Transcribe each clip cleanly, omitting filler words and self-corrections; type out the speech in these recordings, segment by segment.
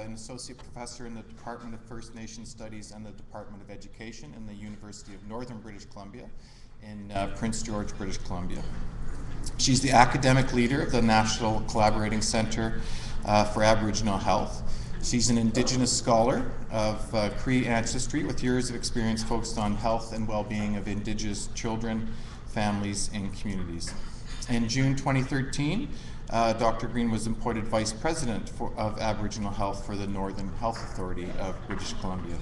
an associate professor in the Department of First Nations Studies and the Department of Education in the University of Northern British Columbia in Prince George, British Columbia. She's the academic leader of the National Collaborating Centre for Aboriginal Health. She's an Indigenous scholar of Cree ancestry with years of experience focused on health and well-being of Indigenous children, families, and communities. In June 2013, Dr. Green was appointed Vice President of Aboriginal Health for the Northern Health Authority of British Columbia.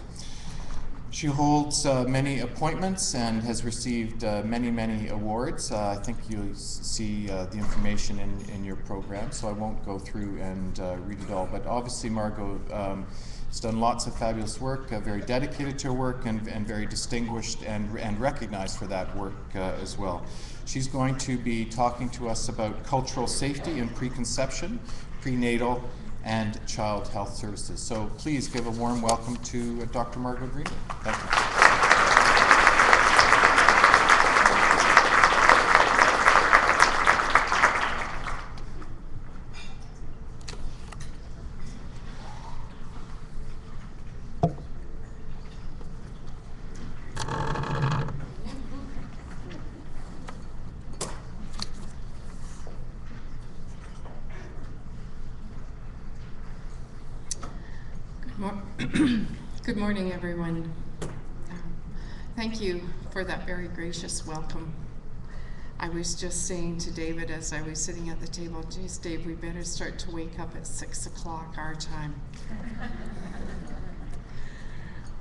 She holds many appointments and has received many awards. I think you'll see the information in your program, so I won't go through and read it all. But obviously Margo has done lots of fabulous work, very dedicated to her work, and very distinguished and recognized for that work as well. She's going to be talking to us about cultural safety in preconception, prenatal, and child health services. So please give a warm welcome to Dr. Margo Greenwood. Thank you. Good morning, everyone. Thank you for that very gracious welcome. I was just saying to David as I was sitting at the table, geez, Dave, we better start to wake up at 6 o'clock our time.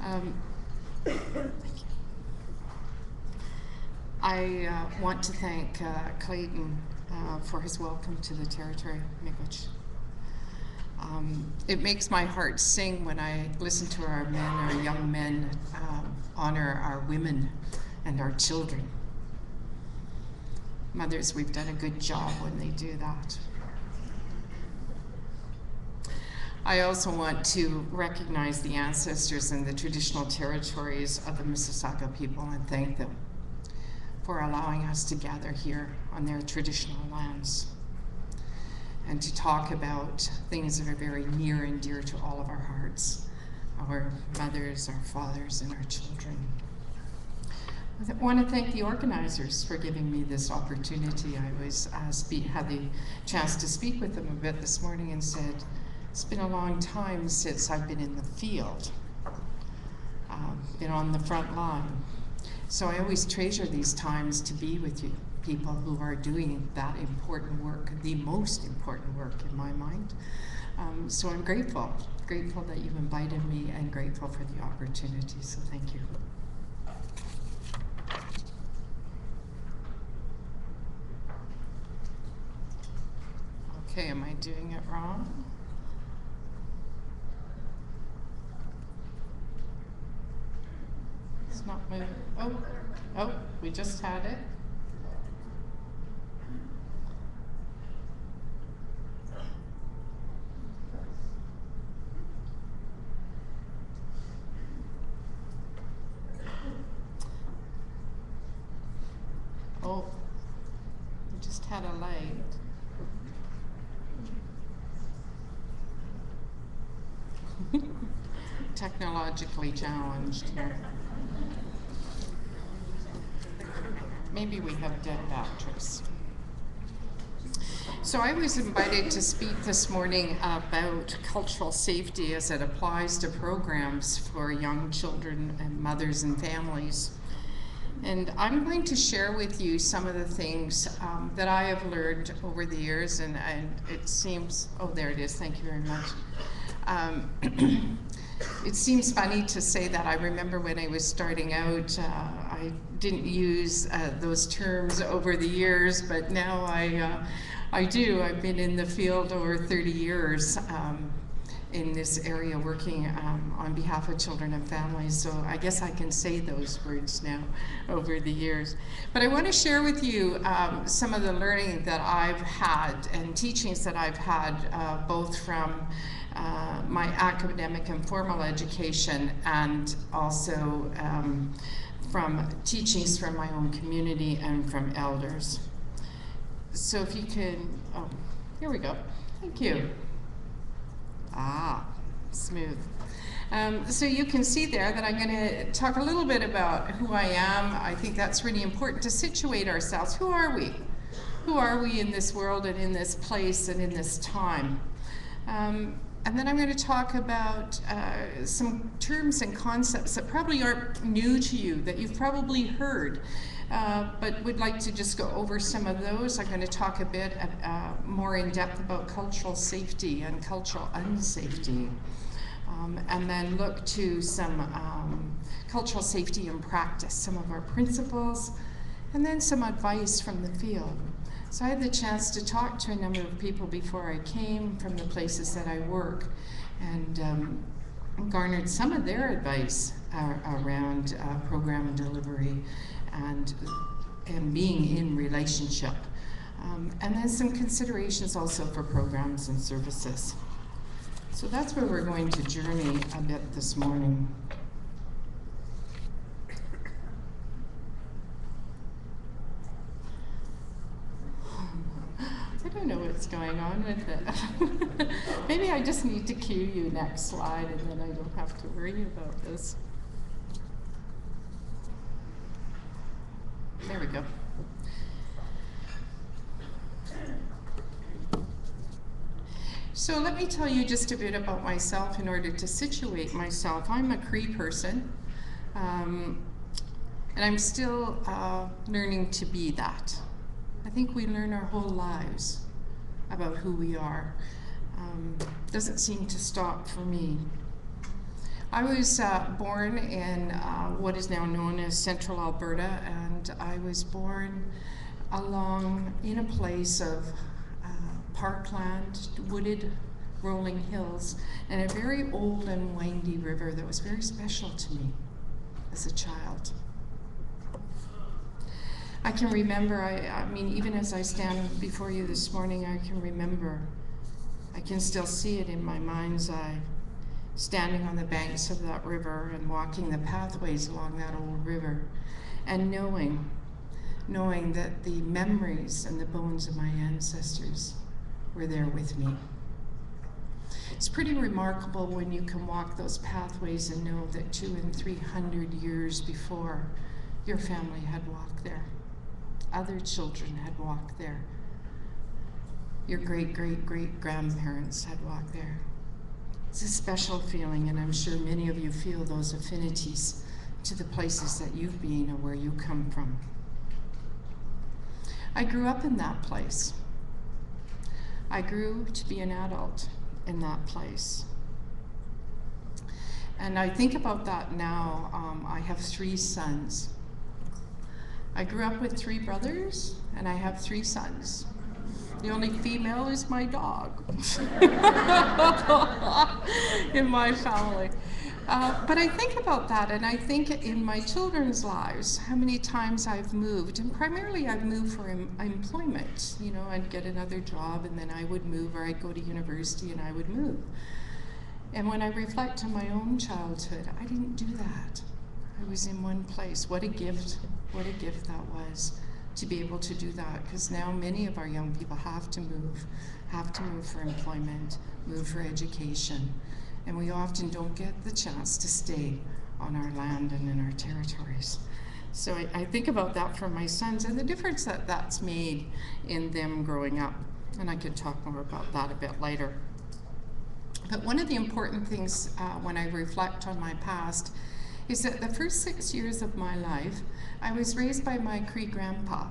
Thank you. I want to thank Clayton for his welcome to the territory, Miigwech. It makes my heart sing when I listen to our men, our young men, honor our women and our children. Mothers, we've done a good job when they do that. I also want to recognize the ancestors and the traditional territories of the Mississauga people and thank them for allowing us to gather here on their traditional lands and to talk about things that are very near and dear to all of our hearts, our mothers, our fathers, and our children. I want to thank the organizers for giving me this opportunity. I was had the chance to speak with them a bit this morning and said, it's been a long time since I've been in the field, been on the front line. So I always treasure these times to be with you, people who are doing that important work, the most important work in my mind. So I'm grateful that you invited me and grateful for the opportunity, so thank you. Okay, am I doing it wrong? It's not moving. Oh, we just had it. Oh, we just had a light. Technologically challenged here. Maybe we have dead batteries. So I was invited to speak this morning about cultural safety as it applies to programs for young children and mothers and families. And I'm going to share with you some of the things that I have learned over the years, and it seems, oh, there it is, thank you very much. It seems funny to say that. I remember when I was starting out, I didn't use those terms over the years, but now I do. I've been in the field over 30 years in this area working on behalf of children and families, so I guess I can say those words now over the years. But I want to share with you some of the learning that I've had and teachings that I've had both from my academic and formal education and also from teachings from my own community and from elders. So if you can, oh, here we go, thank you. smooth. So you can see there that I'm going to talk a little bit about who I am. I think that's really important to situate ourselves. Who are we? Who are we in this world and in this place and in this time? And then I'm going to talk about some terms and concepts that probably aren't new to you, that you've probably heard, but would like to just go over some of those. I'm going to talk a bit more in depth about cultural safety and cultural unsafety, and then look to some cultural safety in practice, some of our principles, and then some advice from the field. So I had the chance to talk to a number of people before I came from the places that I work, and garnered some of their advice around program delivery and being in relationship. And then some considerations also for programs and services. So that's where we're going to journey a bit this morning. I don't know what's going on with it. Maybe I just need to cue you next slide and then I don't have to worry about this. There we go. So let me tell you just a bit about myself in order to situate myself. I'm a Cree person, and I'm still learning to be that. I think we learn our whole lives about who we are. Doesn't seem to stop for me. I was born in what is now known as Central Alberta, and I was born in a place of parkland, wooded, rolling hills, and a very old and windy river that was very special to me as a child. I can remember, I mean, even as I stand before you this morning, I can remember, I can still see it in my mind's eye, standing on the banks of that river and walking the pathways along that old river, and knowing that the memories and the bones of my ancestors were there with me. It's pretty remarkable when you can walk those pathways and know that 200 and 300 years before, your family had walked there. Other children had walked there. Your great-great-great-grandparents had walked there. It's a special feeling, and I'm sure many of you feel those affinities to the places that you've been or where you come from. I grew up in that place. I grew to be an adult in that place. And I think about that now. I have 3 sons. I grew up with 3 brothers, and I have 3 sons. The only female is my dog in my family. But I think about that, and I think in my children's lives, how many times I've moved, and primarily I've moved for employment. You know, I'd get another job, and then I would move, or I'd go to university, and I would move. And when I reflect on my own childhood, I didn't do that. I was in one place. What a gift that was, to be able to do that, because now many of our young people have to move for employment, move for education, and we often don't get the chance to stay on our land and in our territories. So I think about that for my sons and the difference that that's made in them growing up, and I could talk more about that a bit later. But one of the important things when I reflect on my past is that the first 6 years of my life, I was raised by my Cree grandpa.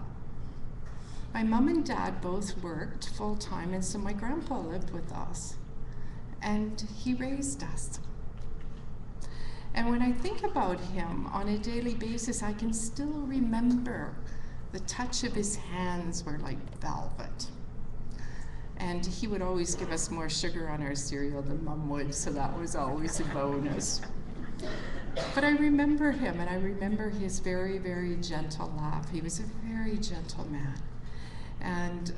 My mom and dad both worked full-time, and so my grandpa lived with us, and he raised us. And when I think about him on a daily basis, I can still remember the touch of his hands were like velvet. And he would always give us more sugar on our cereal than Mom would, so that was always a bonus. But I remember him, and I remember his very, very gentle laugh. He was a very gentle man. And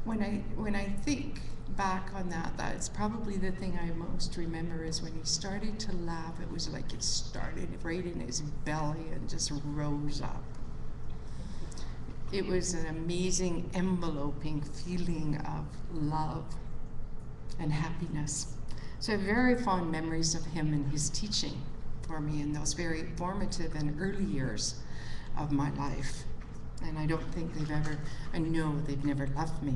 when I think back on that, that's probably the thing I most remember, is when he started to laugh, it was like it started right in his belly and just rose up. It was an amazing enveloping feeling of love and happiness So I have very fond memories of him and his teaching for me in those very formative and early years of my life. And I don't think I know they've never left me.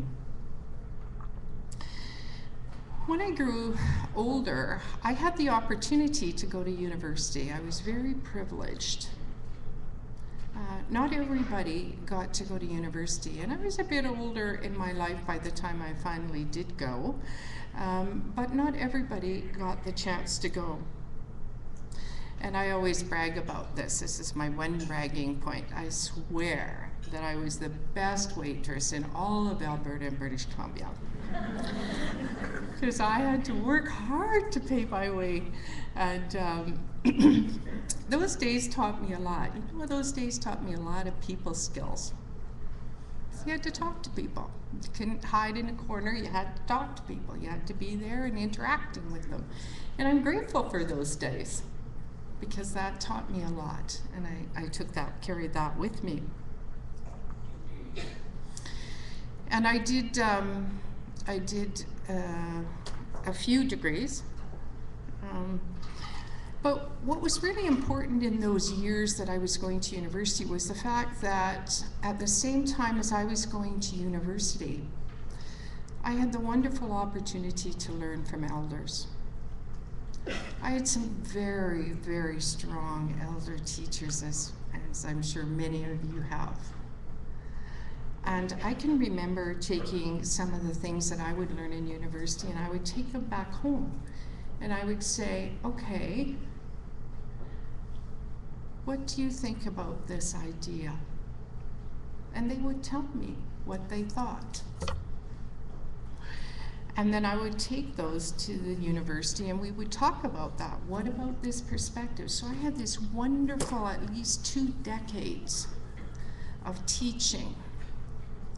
When I grew older, I had the opportunity to go to university. I was very privileged. Not everybody got to go to university, and I was a bit older in my life by the time I finally did go, but not everybody got the chance to go. And I always brag about this. This is my one bragging point. I swear that I was the best waitress in all of Alberta and British Columbia. Because I had to work hard to pay my way. And those days taught me a lot. You know, those days taught me a lot of people skills. You had to talk to people. You couldn't hide in a corner. You had to talk to people. You had to be there and interacting with them. And I'm grateful for those days because that taught me a lot. And I carried that with me. And I did a few degrees. But what was really important in those years that I was going to university was the fact that at the same time as I was going to university, I had the wonderful opportunity to learn from elders. I had some very, very strong elder teachers, as I'm sure many of you have. And I can remember taking some of the things that I would learn in university and I would take them back home. And I would say, okay, what do you think about this idea? And they would tell me what they thought. And then I would take those to the university and we would talk about that. What about this perspective? So I had this wonderful, at least 2 decades of teaching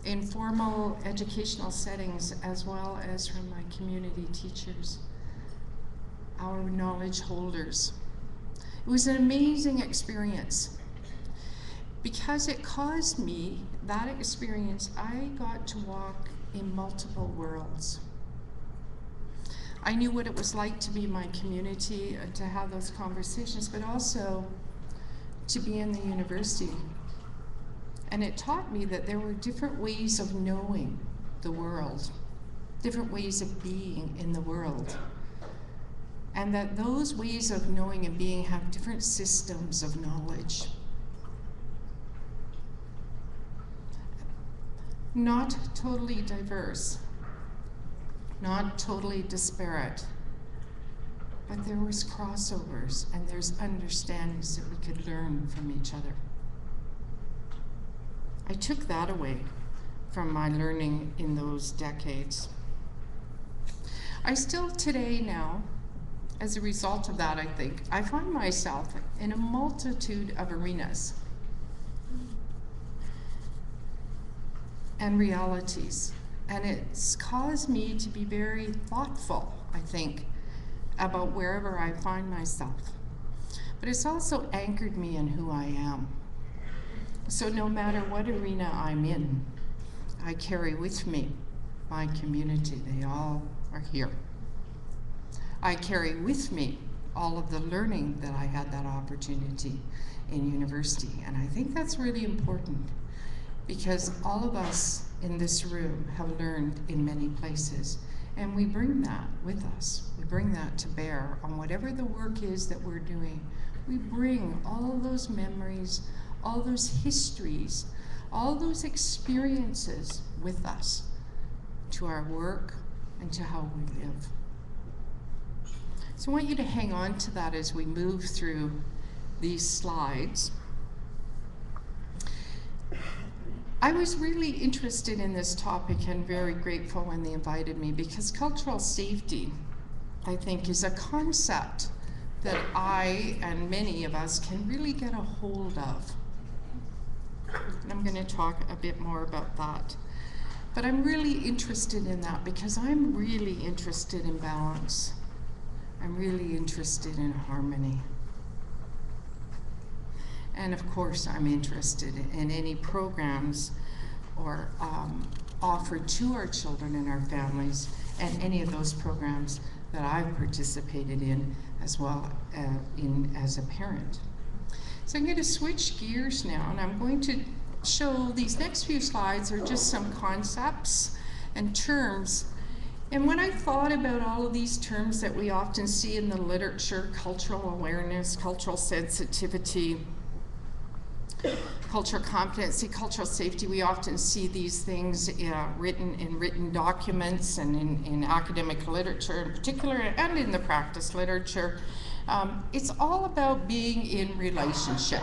in formal educational settings as well as from my community teachers, our knowledge holders. It was an amazing experience. Because it caused me, that experience, I got to walk in multiple worlds. I knew what it was like to be in my community and to have those conversations, but also to be in the university. And it taught me that there were different ways of knowing the world, different ways of being in the world. And that those ways of knowing and being have different systems of knowledge. Not totally diverse, not totally disparate, but there was crossovers and there's understandings that we could learn from each other. I took that away from my learning in those decades. I still today now, as a result of that, I think, I find myself in a multitude of arenas and realities. And it's caused me to be very thoughtful, I think, about wherever I find myself. But it's also anchored me in who I am. So no matter what arena I'm in, I carry with me my community. They all are here. I carry with me all of the learning that I had that opportunity in university. And I think that's really important because all of us in this room have learned in many places. And we bring that with us. We bring that to bear on whatever the work is that we're doing. We bring all those memories, all those histories, all those experiences with us to our work and to how we live. So I want you to hang on to that as we move through these slides. I was really interested in this topic and very grateful when they invited me because cultural safety, I think, is a concept that I and many of us can really get a hold of. And I'm going to talk a bit more about that. But I'm really interested in that because I'm really interested in balance. I'm really interested in harmony. And of course, I'm interested in any programs or offered to our children and our families, and any of those programs that I've participated in as well as a parent. So I'm going to switch gears now, and I'm going to show these next few slides are just some concepts and terms. And when I thought about all of these terms that we often see in the literature, cultural awareness, cultural sensitivity, cultural competency, cultural safety, we often see these things written in written documents and in academic literature in particular, and in the practice literature. It's all about being in relationship.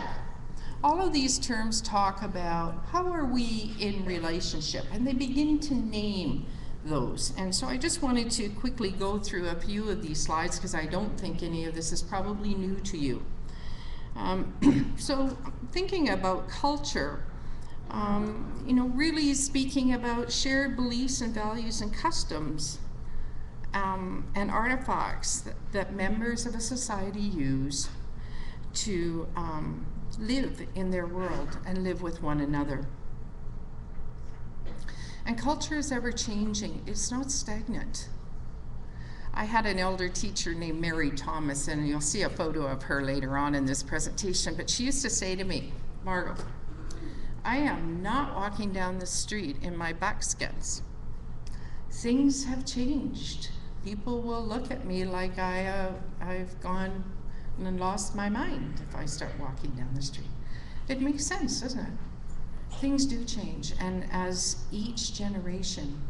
All of these terms talk about how are we in relationship, and they begin to name those. And so I just wanted to quickly go through a few of these slides because I don't think any of this is probably new to you. So thinking about culture, really speaking about shared beliefs and values and customs and artifacts that members of a society use to live in their world and live with one another. And culture is ever changing. It's not stagnant. I had an elder teacher named Mary Thomas, and you'll see a photo of her later on in this presentation, but she used to say to me, Margo, I am not walking down the street in my buckskins. Things have changed. People will look at me like I've gone and lost my mind if I start walking down the street. It makes sense, doesn't it? Things do change, and as each generation,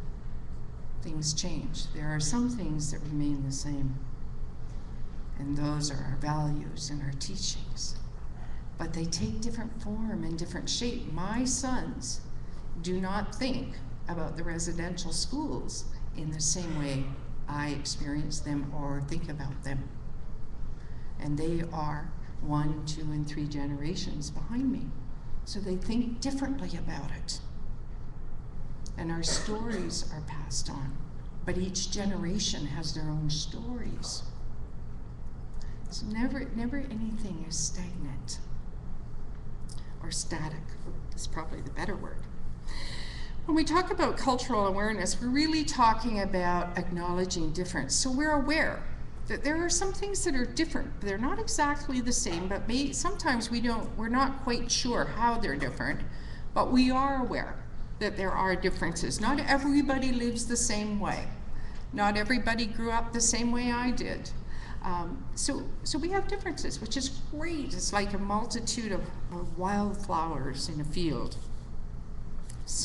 things change. There are some things that remain the same, and those are our values and our teachings. But they take different form and different shape. My sons do not think about the residential schools in the same way I experience them or think about them. And they are 1, 2, and 3 generations behind me. So they think differently about it. And our stories are passed on. But each generation has their own stories. So never anything is stagnant or static. Is probably the better word. When we talk about cultural awareness, we're really talking about acknowledging difference. So we're aware that there are some things that are different. They're not exactly the same, but sometimes we're not quite sure how they're different, but we are aware that there are differences. Not everybody lives the same way. Not everybody grew up the same way I did. So we have differences, which is great. It's like a multitude of wildflowers in a field.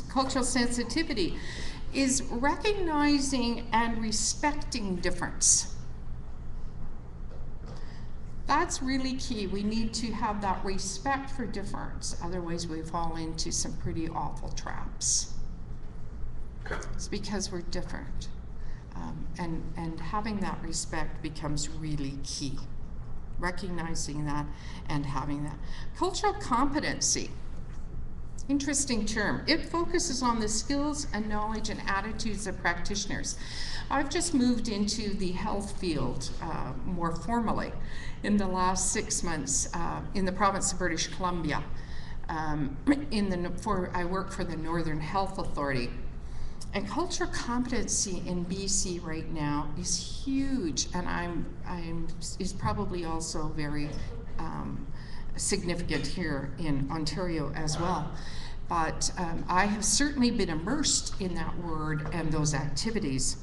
Cultural sensitivity is recognizing and respecting difference. That's really key. We need to have that respect for difference. Otherwise, we fall into some pretty awful traps. It's because we're different. And having that respect becomes really key. Recognizing that and having that. Cultural competency. Interesting term. It focuses on the skills and knowledge and attitudes of practitioners. I've just moved into the health field more formally in the last 6 months in the province of British Columbia. I work for the Northern Health Authority. And cultural competency in BC right now is huge, and is probably also very significant here in Ontario as well. But I have certainly been immersed in that word and those activities.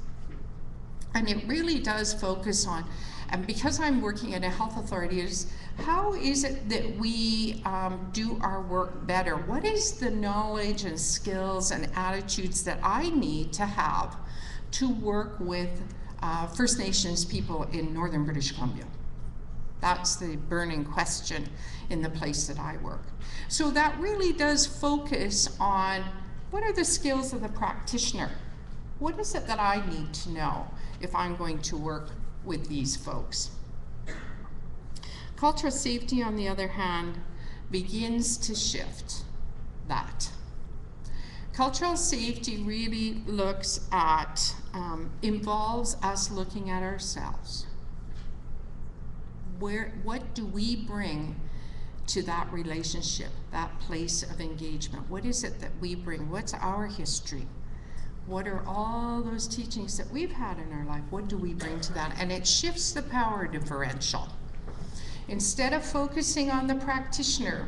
And it really does focus on, and because I'm working at a health authority, is how is it that we do our work better? What is the knowledge and skills and attitudes that I need to have to work with First Nations people in Northern British Columbia? That's the burning question in the place that I work. So that really does focus on what are the skills of the practitioner? What is it that I need to know if I'm going to work with these folks? Cultural safety, on the other hand, begins to shift that. Cultural safety really looks at, involves us looking at ourselves. What do we bring to that relationship, that place of engagement? What is it that we bring? What's our history? What are all those teachings that we've had in our life? What do we bring to that? And it shifts the power differential. Instead of focusing on the practitioner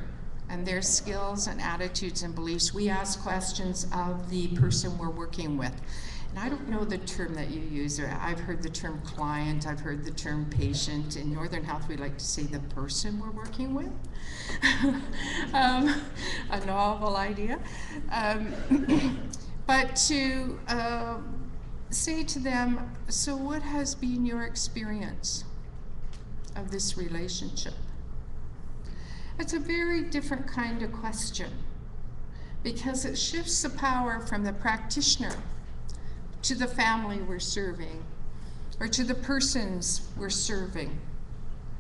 and their skills and attitudes and beliefs, we ask questions of the person we're working with. And I don't know the term that you use. I've heard the term client, I've heard the term patient. In Northern Health, we like to say the person we're working with. A novel idea. But to say to them, so what has been your experience of this relationship? It's a very different kind of question, because it shifts the power from the practitioner to the family we're serving, or to the persons we're serving.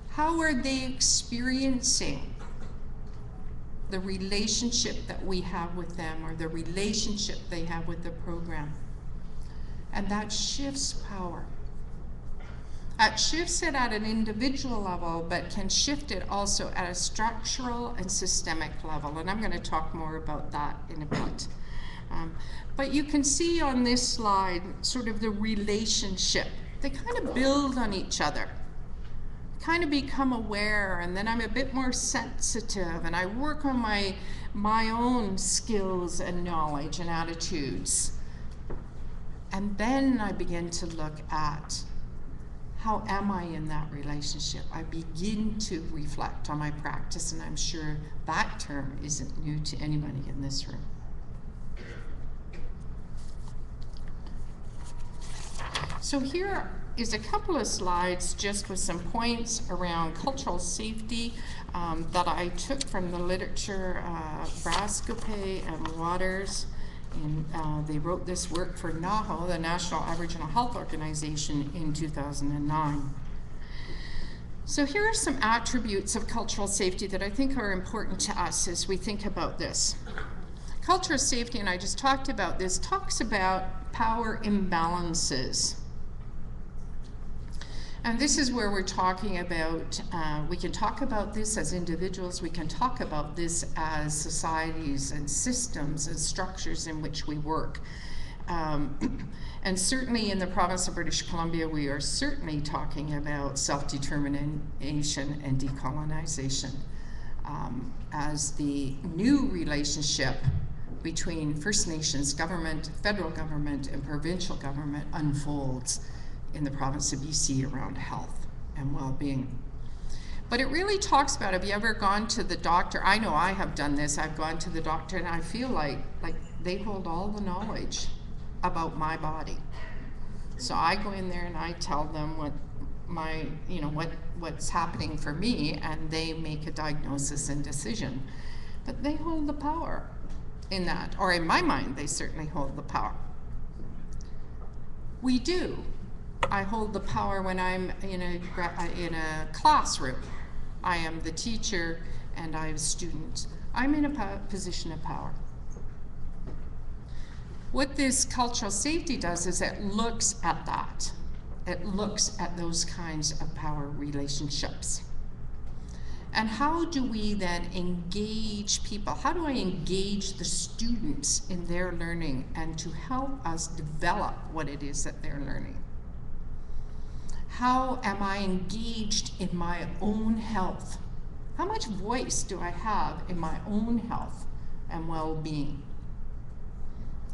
How are they experiencing the relationship that we have with them, or the relationship they have with the program? And that shifts power. It shifts it at an individual level, but can shift it also at a structural and systemic level. And I'm going to talk more about that in a bit. But you can see on this slide sort of the relationship. They kind of build on each other, kind of become aware, and then I'm a bit more sensitive, and I work on my own skills and knowledge and attitudes. And then I begin to look at, how am I in that relationship? I begin to reflect on my practice, and I'm sure that term isn't new to anybody in this room. So here is a couple of slides just with some points around cultural safety that I took from the literature, Brascope and Waters. And they wrote this work for NAHO, the National Aboriginal Health Organization, in 2009. So here are some attributes of cultural safety that I think are important to us as we think about this. Cultural safety, and I just talked about this, talks about power imbalances. And this is where we're talking about, we can talk about this as individuals, we can talk about this as societies and systems and structures in which we work. And certainly in the province of British Columbia, we are certainly talking about self-determination and decolonization as the new relationship between First Nations government, federal government, and provincial government unfolds in the province of BC around health and well-being. But it really talks about, have you ever gone to the doctor? I know I have done this. I've gone to the doctor and I feel like they hold all the knowledge about my body. So I go in there and I tell them what my, what's happening for me, and they make a diagnosis and decision. But they hold the power in that, or in my mind, they certainly hold the power. We do. I hold the power when I'm in a classroom. I am the teacher and I have students. I'm in a position of power. What this cultural safety does is it looks at that. It looks at those kinds of power relationships. And how do we then engage people? How do I engage the students in their learning and to help us develop what it is that they're learning? How am I engaged in my own health? How much voice do I have in my own health and well-being?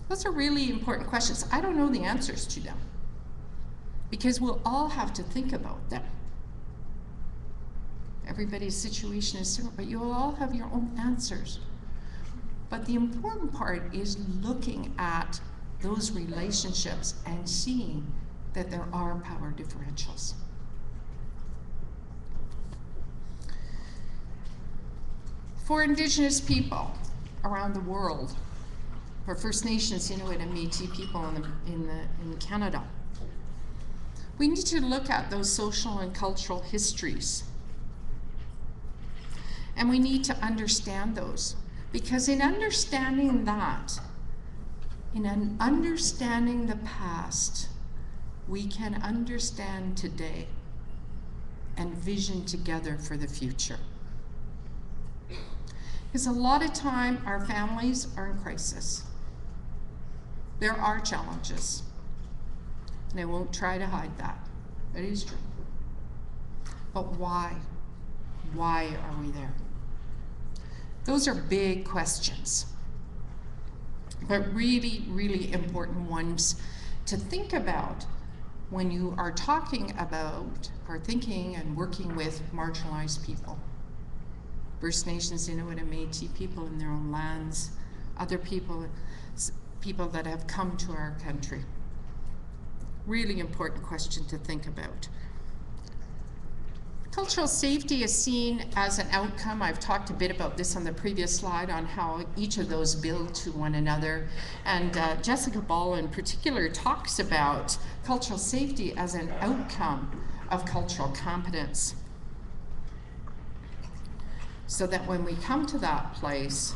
Those are really important questions. I don't know the answers to them because we'll all have to think about them. Everybody's situation is different, but you'll all have your own answers. But the important part is looking at those relationships and seeing that there are power differentials. For Indigenous people around the world, for First Nations, Inuit, and Métis people in Canada, we need to look at those social and cultural histories. And we need to understand those, because in understanding that, in understanding the past, we can understand today and vision together for the future. Because a lot of time our families are in crisis. There are challenges, and I won't try to hide that. It is true. But why? Why are we there? Those are big questions, but really, really important ones to think about when you are talking about or thinking and working with marginalized people. First Nations, Inuit, and Métis people in their own lands, other people that have come to our country. Really important question to think about. Cultural safety is seen as an outcome. I've talked a bit about this on the previous slide on how each of those build to one another. And Jessica Ball in particular talks about cultural safety as an outcome of cultural competence. So that when we come to that place,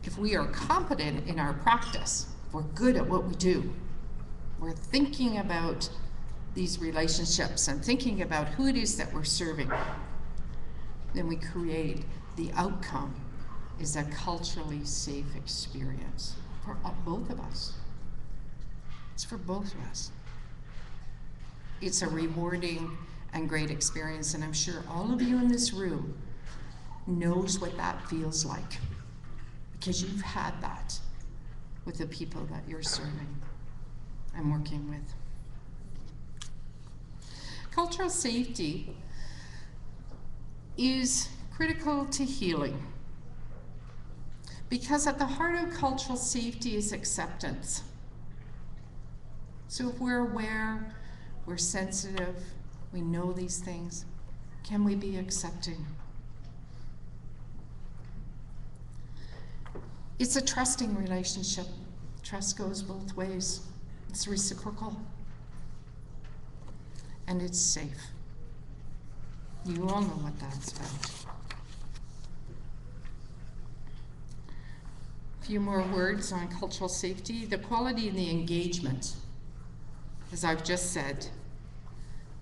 if we are competent in our practice, we're good at what we do, we're thinking about these relationships and thinking about who it is that we're serving, then we create the outcome is a culturally safe experience for both of us. It's for both of us. It's a rewarding and great experience, and I'm sure all of you in this room knows what that feels like, because you've had that with the people that you're serving and working with. Cultural safety is critical to healing, because at the heart of cultural safety is acceptance. So if we're aware, we're sensitive, we know these things, can we be accepting? It's a trusting relationship. Trust goes both ways. It's reciprocal. And it's safe. You all know what that's about. A few more words on cultural safety. The quality and the engagement, as I've just said,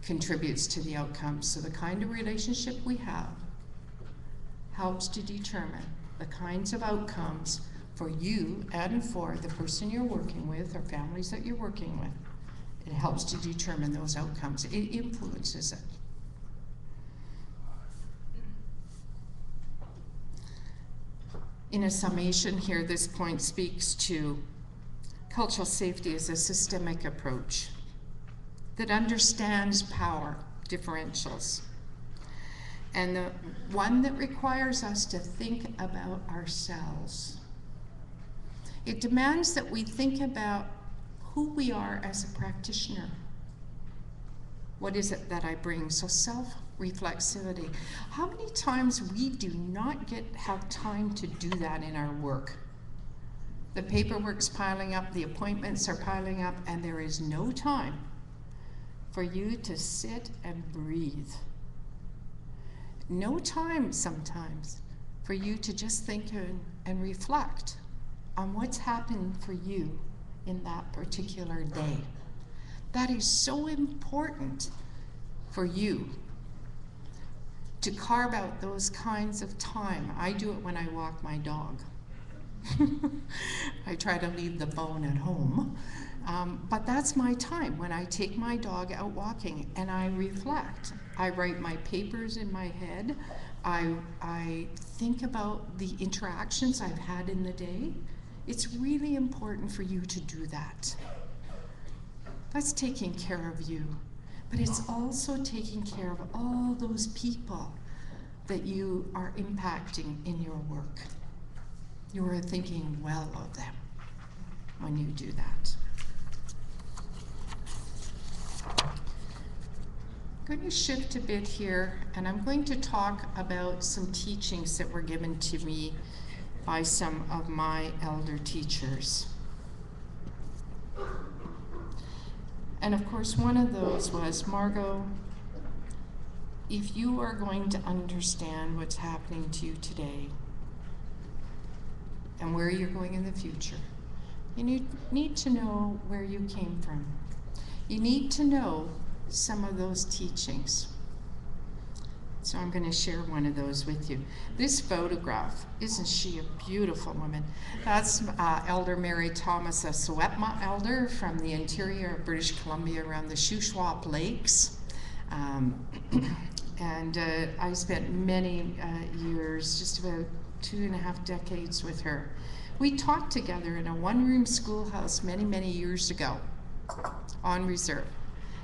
contributes to the outcome. So the kind of relationship we have helps to determine the kinds of outcomes for you and for the person you're working with or families that you're working with. It helps to determine those outcomes. It influences it. In a summation here, this point speaks to cultural safety as a systemic approach that understands power differentials, and the one that requires us to think about ourselves. It demands that we think about who we are as a practitioner. What is it that I bring? So self-reflexivity. How many times we do not have time to do that in our work? The paperwork's piling up, the appointments are piling up, and there is no time for you to sit and breathe. No time sometimes for you to just think and reflect on what's happened for you in that particular day. That is so important for you to carve out those kinds of time. I do it when I walk my dog. I try to leave the phone at home, but that's my time when I take my dog out walking and I reflect. I write my papers in my head. I think about the interactions I've had in the day. It's really important for you to do that. That's taking care of you, but it's also taking care of all those people that you are impacting in your work. You are thinking well of them when you do that. I'm going to shift a bit here, and I'm going to talk about some teachings that were given to me by some of my elder teachers. And of course, one of those was, Margo, if you are going to understand what's happening to you today and where you're going in the future, you need to know where you came from. You need to know some of those teachings. So I'm going to share one of those with you. This photograph, isn't she a beautiful woman? That's Elder Mary Thomas, a Sewetma elder from the interior of British Columbia around the Shuswap Lakes. And I spent many years, just about 2.5 decades with her. We taught together in a one-room schoolhouse many, many years ago on reserve.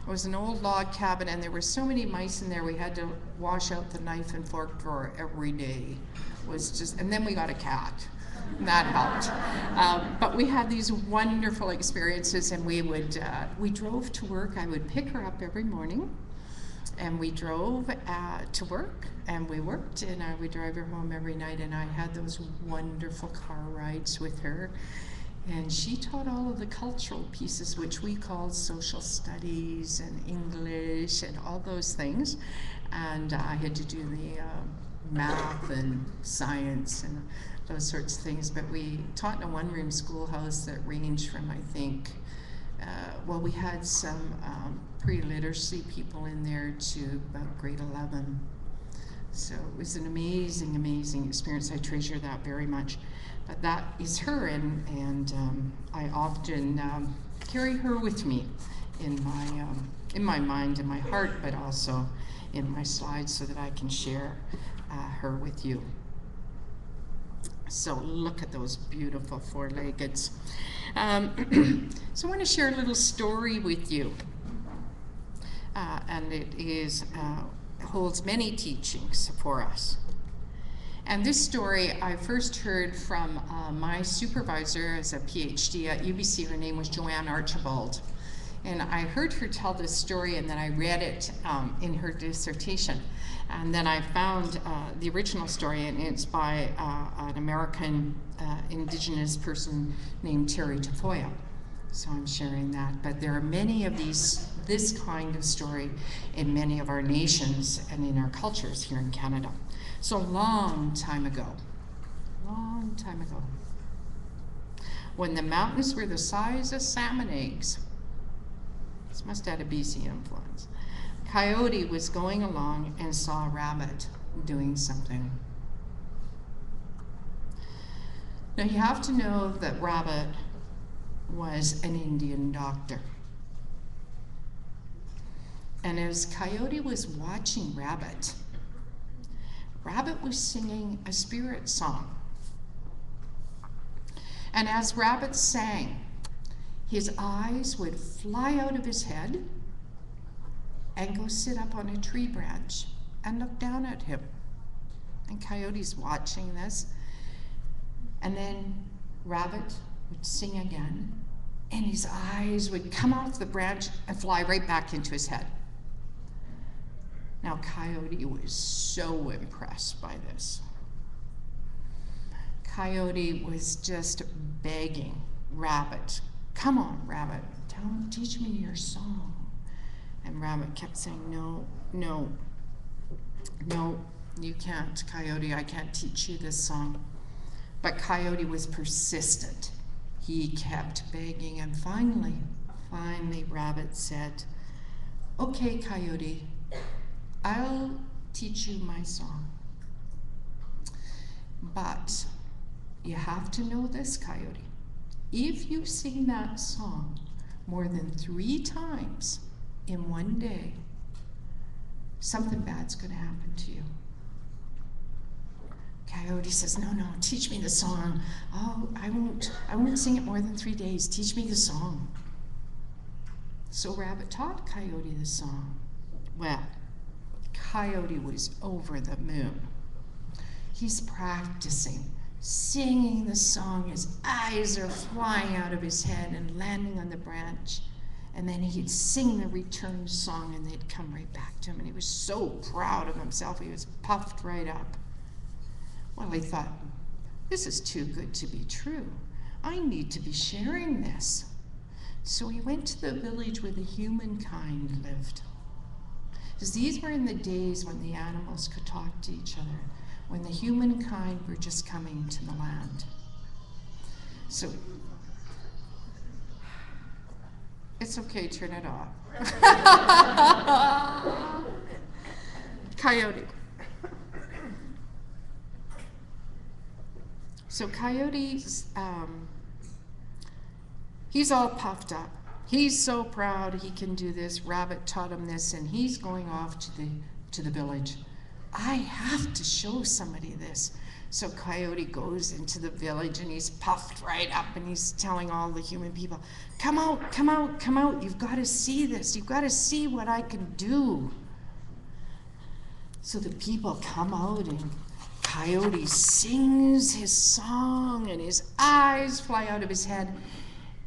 It was an old log cabin, and there were so many mice in there, we had to wash out the knife and fork drawer every day. It was just, and then we got a cat, and that helped. But we had these wonderful experiences, and we drove to work. I would pick her up every morning, and we drove to work, and we worked, and I would drive her home every night, and I had those wonderful car rides with her. And she taught all of the cultural pieces, which we called social studies and English and all those things. And I had to do the math and science and those sorts of things. But we taught in a one-room schoolhouse that ranged from, I think, well, we had some pre-literacy people in there to about grade 11. So it was an amazing, amazing experience. I treasure that very much. But that is her, and I often carry her with me in my mind and my heart, but also in my slides so that I can share her with you. So look at those beautiful four-leggeds. So I want to share a little story with you, and it holds many teachings for us. And this story I first heard from my supervisor as a PhD at UBC. Her name was Joanne Archibald. And I heard her tell this story, and then I read it in her dissertation. And then I found the original story, and it's by an American indigenous person named Terry Tafoya. So I'm sharing that. But there are many of this kind of story in many of our nations and in our cultures here in Canada. So a long time ago, when the mountains were the size of salmon eggs, this must have had a BC influence, Coyote was going along and saw a rabbit doing something. Now you have to know that Rabbit was an Indian doctor. And as Coyote was watching Rabbit was singing a spirit song. And as Rabbit sang, his eyes would fly out of his head and go sit up on a tree branch and look down at him. And Coyote's watching this. And then Rabbit would sing again, and his eyes would come off the branch and fly right back into his head. Now, Coyote was so impressed by this. Coyote was just begging Rabbit, "Come on, Rabbit, teach me your song." And Rabbit kept saying, "No, no, no, you can't, Coyote, I can't teach you this song." But Coyote was persistent. He kept begging, and finally, Rabbit said, "Okay, Coyote, I'll teach you my song. But you have to know this, Coyote. If you sing that song more than 3 times in one day, something bad's going to happen to you." Coyote says, "No, no, teach me the song. Oh, I won't sing it more than 3 days. Teach me the song." So Rabbit taught Coyote the song. Well, Coyote was over the moon. He's practicing, singing the song. His eyes are flying out of his head and landing on the branch. And then he'd sing the return song, and they'd come right back to him. And he was so proud of himself. He was puffed right up. Well, he thought, this is too good to be true. I need to be sharing this. So he went to the village where the humankind lived. Because these were in the days when the animals could talk to each other, when the humankind were just coming to the land. So, it's okay, turn it off. Coyote. So Coyote's, he's all puffed up. He's so proud he can do this. Rabbit taught him this, and he's going off to the village. I have to show somebody this. So Coyote goes into the village, and he's puffed right up, and he's telling all the human people, come out, come out, come out. You've got to see this. You've got to see what I can do. So the people come out, and Coyote sings his song, and his eyes fly out of his head.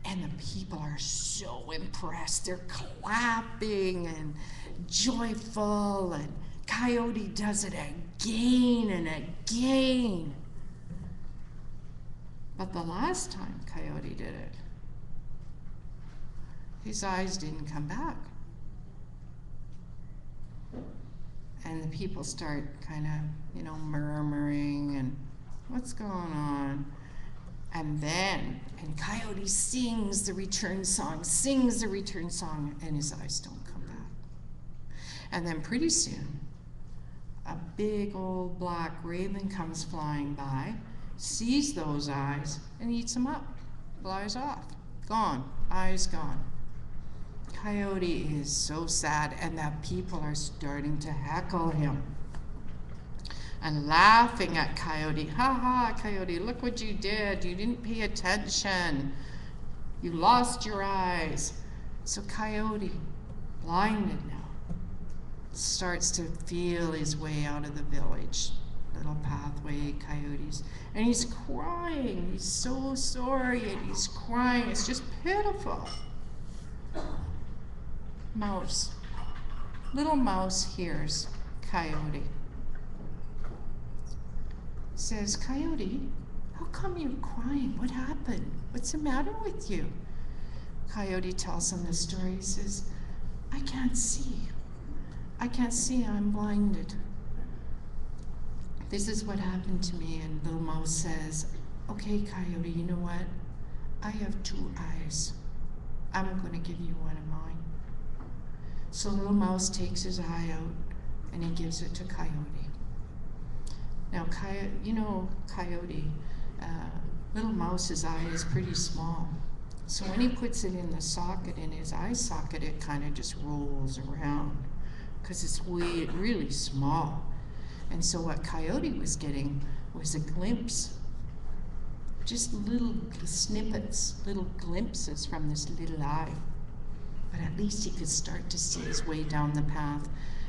And the people are so impressed. They're clapping and joyful, and Coyote does it again and again. But the last time Coyote did it, his eyes didn't come back. And the people start kind of, murmuring and what's going on? And Coyote sings the return song, and his eyes don't come back. And then pretty soon, a big old black raven comes flying by, sees those eyes, and eats them up, flies off, gone, eyes gone. Coyote is so sad, and the people are starting to heckle him and laughing at Coyote. Ha ha, Coyote, look what you did. You didn't pay attention. You lost your eyes. So Coyote, blinded now, starts to feel his way out of the village. Little pathway, Coyotes. And he's crying. He's so sorry, and he's crying. It's just pitiful. Mouse. Little Mouse hears Coyote. Says, Coyote, how come you're crying? What happened? What's the matter with you? Coyote tells him the story. He says, I can't see. I can't see, I'm blinded. This is what happened to me. And Little Mouse says, okay, Coyote, you know what? I have 2 eyes. I'm going to give you one of mine. So Little Mouse takes his eye out, and he gives it to Coyote. Now, Coyote, Little Mouse's eye is pretty small. So when he puts it in the socket, in his eye socket, it kind of just rolls around because it's really small. And so what Coyote was getting was a glimpse, just little snippets, little glimpses from this little eye. But at least he could start to see his way down the path.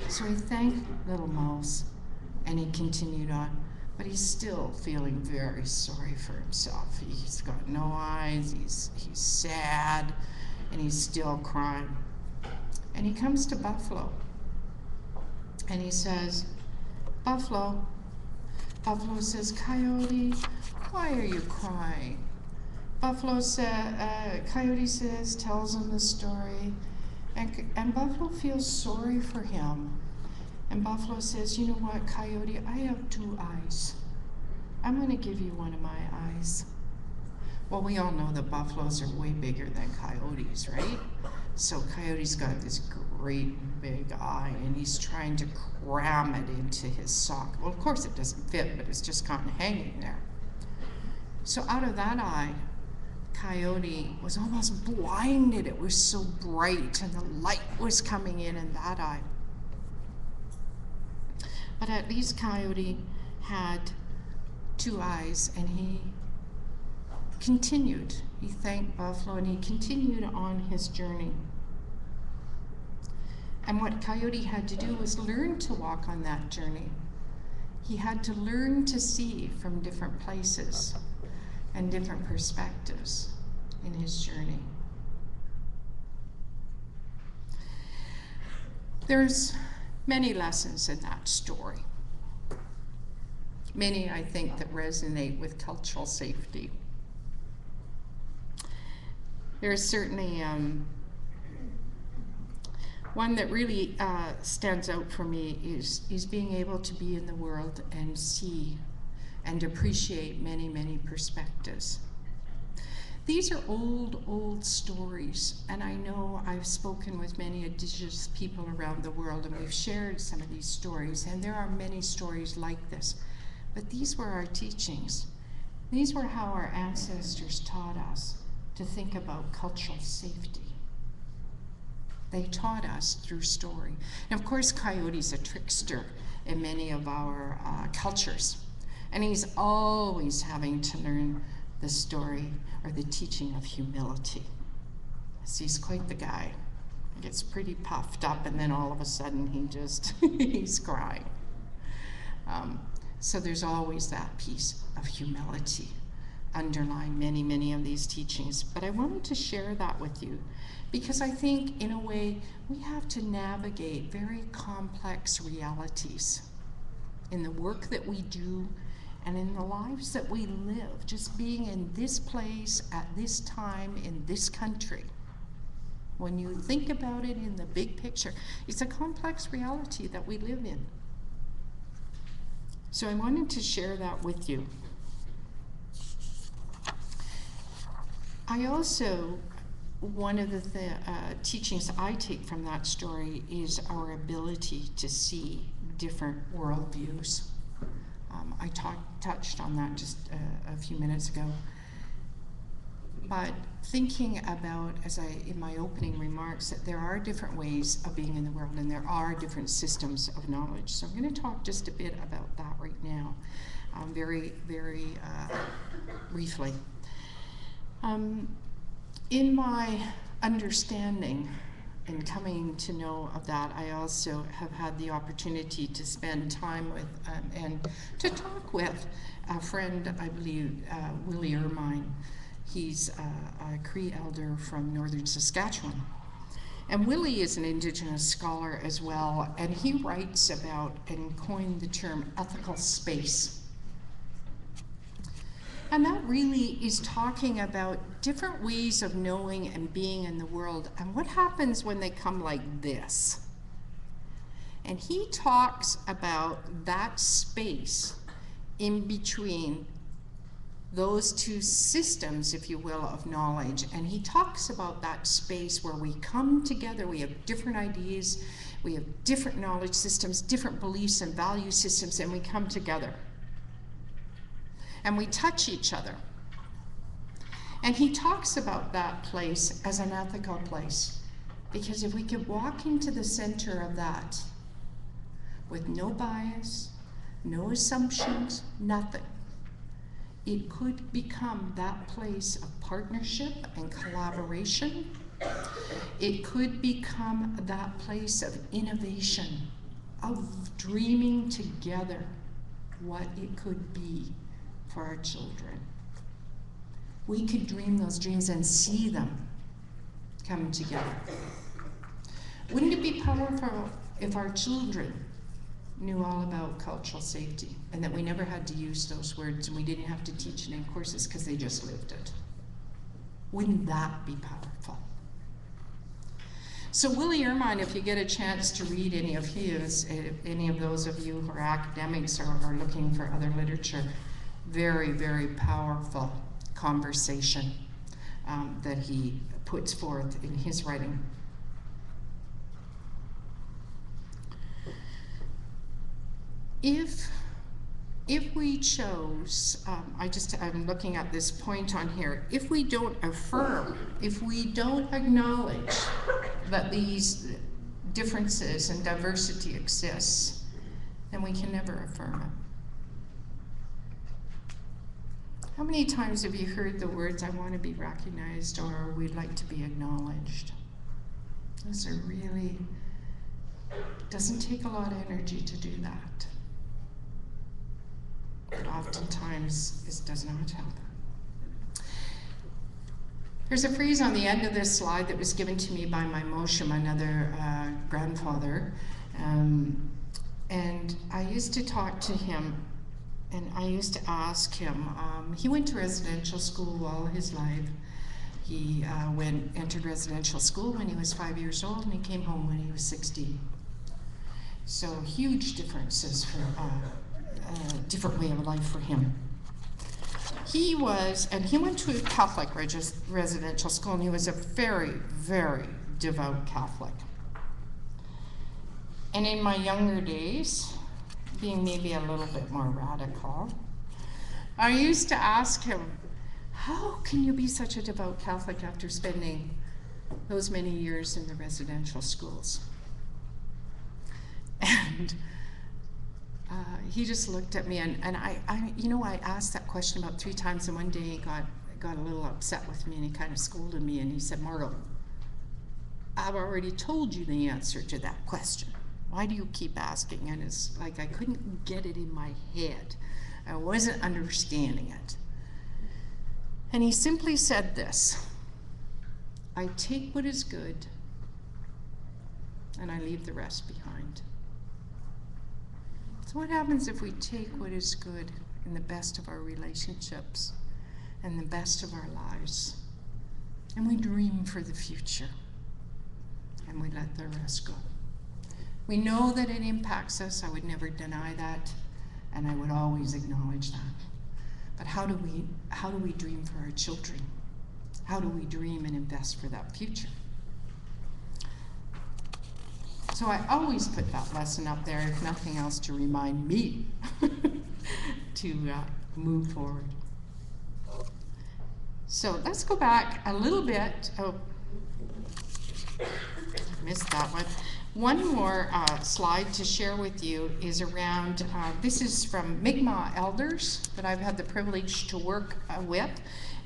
So he thanked Little Mouse, and he continued on. But he's still feeling very sorry for himself. He's got no eyes, he's sad, and he's still crying. And he comes to Buffalo, and he says, Buffalo. Buffalo says, Coyote, why are you crying? Buffalo Coyote says, tells him the story, and Buffalo feels sorry for him. And Buffalo says, you know what, Coyote, I have 2 eyes. I'm going to give you one of my eyes. Well, we all know that buffaloes are way bigger than coyotes, right? So Coyote's got this great big eye, and he's trying to cram it into his sock. Well, of course it doesn't fit, but it's just kind of hanging there. So out of that eye, Coyote was almost blinded. It was so bright, and the light was coming in that eye. But at least Coyote had 2 eyes, and he continued. He thanked Buffalo, and he continued on his journey. And what Coyote had to do was learn to walk on that journey. He had to learn to see from different places and different perspectives in his journey. There's many lessons in that story. Many, I think, that resonate with cultural safety. There's certainly one that really stands out for me is being able to be in the world and see and appreciate many, many perspectives. These are old stories, and I know I've spoken with many Indigenous people around the world, and we've shared some of these stories, and there are many stories like this. But these were our teachings. These were how our ancestors taught us to think about cultural safety. They taught us through story. And of course, Coyote's a trickster in many of our cultures. And he's always having to learn the story or the teaching of humility. So he's quite the guy. He gets pretty puffed up, and then all of a sudden he's crying. So there's always that piece of humility underlying many, many of these teachings. But I wanted to share that with you because I think, in a way, we have to navigate very complex realities in the work that we do and in the lives that we live, just being in this place at this time in this country. When you think about it in the big picture, it's a complex reality that we live in. So I wanted to share that with you. I also, one of the teachings I take from that story is our ability to see different worldviews. I touched on that just a few minutes ago. But thinking about, in my opening remarks, that there are different ways of being in the world and there are different systems of knowledge. So I'm going to talk just a bit about that right now, very, very briefly. In my understanding and coming to know of that, I also have had the opportunity to spend time with and to talk with a friend, I believe, Willie Ermine. He's a Cree elder from northern Saskatchewan. And Willie is an Indigenous scholar as well, and he writes about and coined the term ethical space. And that really is talking about different ways of knowing and being in the world and what happens when they come like this. And he talks about that space in between those two systems, if you will, of knowledge. And he talks about that space where we come together, we have different ideas, we have different knowledge systems, different beliefs and value systems, and we come together. And we touch each other. And he talks about that place as an ethical place. Because if we could walk into the center of that with no bias, no assumptions, nothing, it could become that place of partnership and collaboration. It could become that place of innovation, of dreaming together what it could be for our children. We could dream those dreams and see them come together. Wouldn't it be powerful if our children knew all about cultural safety and that we never had to use those words and we didn't have to teach it in courses because they just lived it? Wouldn't that be powerful? So Willie Ermine, if you get a chance to read any of his, any of those of you who are academics or are looking for other literature, very, very powerful conversation that he puts forth in his writing. If we chose, I'm looking at this point on here, if we don't affirm, if we don't acknowledge that these differences and diversity exists, then we can never affirm it. How many times have you heard the words, I want to be recognized, or we'd like to be acknowledged? Those are really, doesn't take a lot of energy to do that. But oftentimes, it does not happen. There's a phrase on the end of this slide that was given to me by my Moshe, another grandfather, and I used to talk to him, and I used to ask him, he went to residential school all his life. He entered residential school when he was 5 years old, and he came home when he was 16. So huge differences for different way of life for him. He went to a Catholic residential school, and he was a very, very devout Catholic. And in my younger days, being maybe a little bit more radical, I used to ask him, how can you be such a devout Catholic after spending those many years in the residential schools? And he just looked at me, and I asked that question about 3 times, and one day he got a little upset with me, and he kind of scolded me, and he said, Margo, I've already told you the answer to that question. Why do you keep asking? And it's like I couldn't get it in my head. I wasn't understanding it. And he simply said this: I take what is good and I leave the rest behind. So what happens if we take what is good in the best of our relationships and the best of our lives, and we dream for the future, and we let the rest go? We know that it impacts us. I would never deny that, and I would always acknowledge that. But how do we dream for our children? How do we dream and invest for that future? So I always put that lesson up there, if nothing else, to remind me to move forward. So let's go back a little bit. Oh, I missed that one. One more slide to share with you is around, this is from Mi'kmaq elders that I've had the privilege to work with,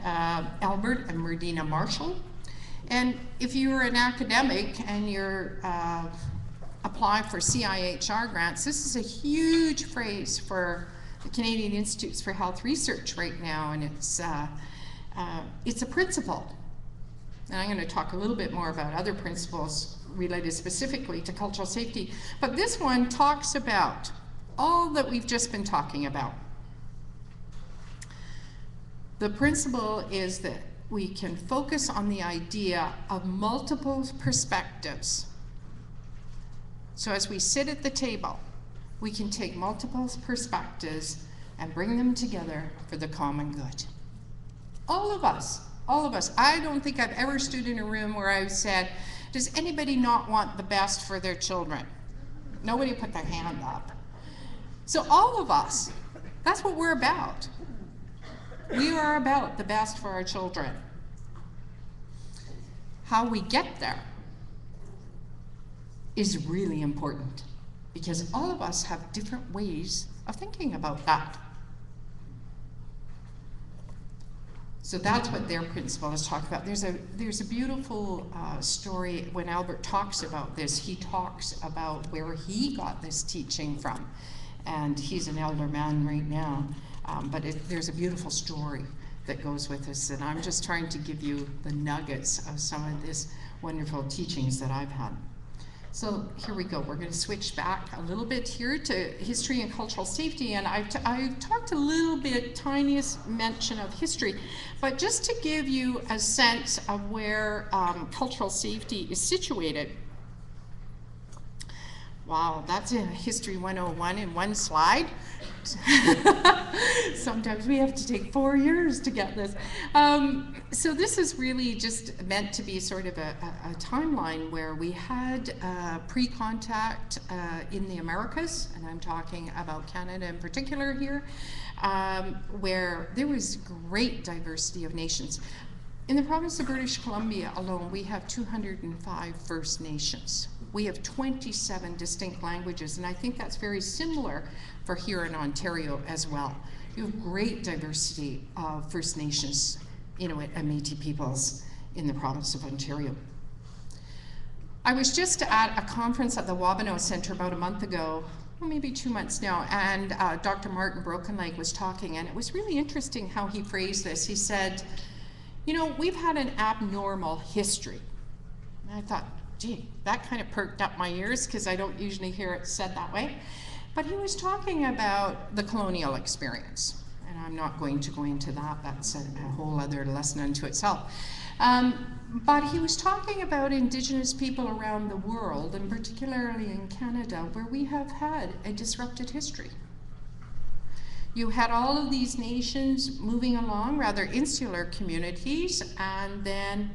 Albert and Merdina Marshall. And if you're an academic and you're apply for CIHR grants, this is a huge phrase for the Canadian Institutes for Health Research right now, and it's a principle. And I'm going to talk a little bit more about other principles related specifically to cultural safety. But this one talks about all that we've just been talking about. The principle is that we can focus on the idea of multiple perspectives. So as we sit at the table, we can take multiple perspectives and bring them together for the common good. All of us. I don't think I've ever stood in a room where I've said, does anybody not want the best for their children? Nobody put their hand up. So all of us, that's what we're about. We are about the best for our children. How we get there is really important, because all of us have different ways of thinking about that. So that's what their principle is talking about. There's a beautiful story when Albert talks about this. He talks about where he got this teaching from, and he's an elder man right now. But there's a beautiful story that goes with this, and I'm just trying to give you the nuggets of some of this wonderful teachings that I've had. So here we go. We're going to switch back a little bit here to history and cultural safety, and I've talked a little bit, tiniest mention of history, but just to give you a sense of where cultural safety is situated. Wow, that's a History 101 in one slide. Sometimes we have to take 4 years to get this. So this is really just meant to be sort of a timeline where we had pre-contact in the Americas, and I'm talking about Canada in particular here, where there was great diversity of nations. In the province of British Columbia alone, we have 205 First Nations. We have 27 distinct languages, and I think that's very similar for here in Ontario as well. You have great diversity of First Nations, Inuit and Métis peoples in the province of Ontario. I was just at a conference at the Wabano Centre about a month ago, well, maybe 2 months now, and Dr. Martin Brokenleg was talking, and it was really interesting how he phrased this. He said, you know, we've had an abnormal history. And I thought, gee, that kind of perked up my ears, because I don't usually hear it said that way. But he was talking about the colonial experience, and I'm not going to go into that. That's a whole other lesson unto itself. But he was talking about Indigenous people around the world, and particularly in Canada, where we have had a disrupted history. You had all of these nations moving along, rather insular communities, and then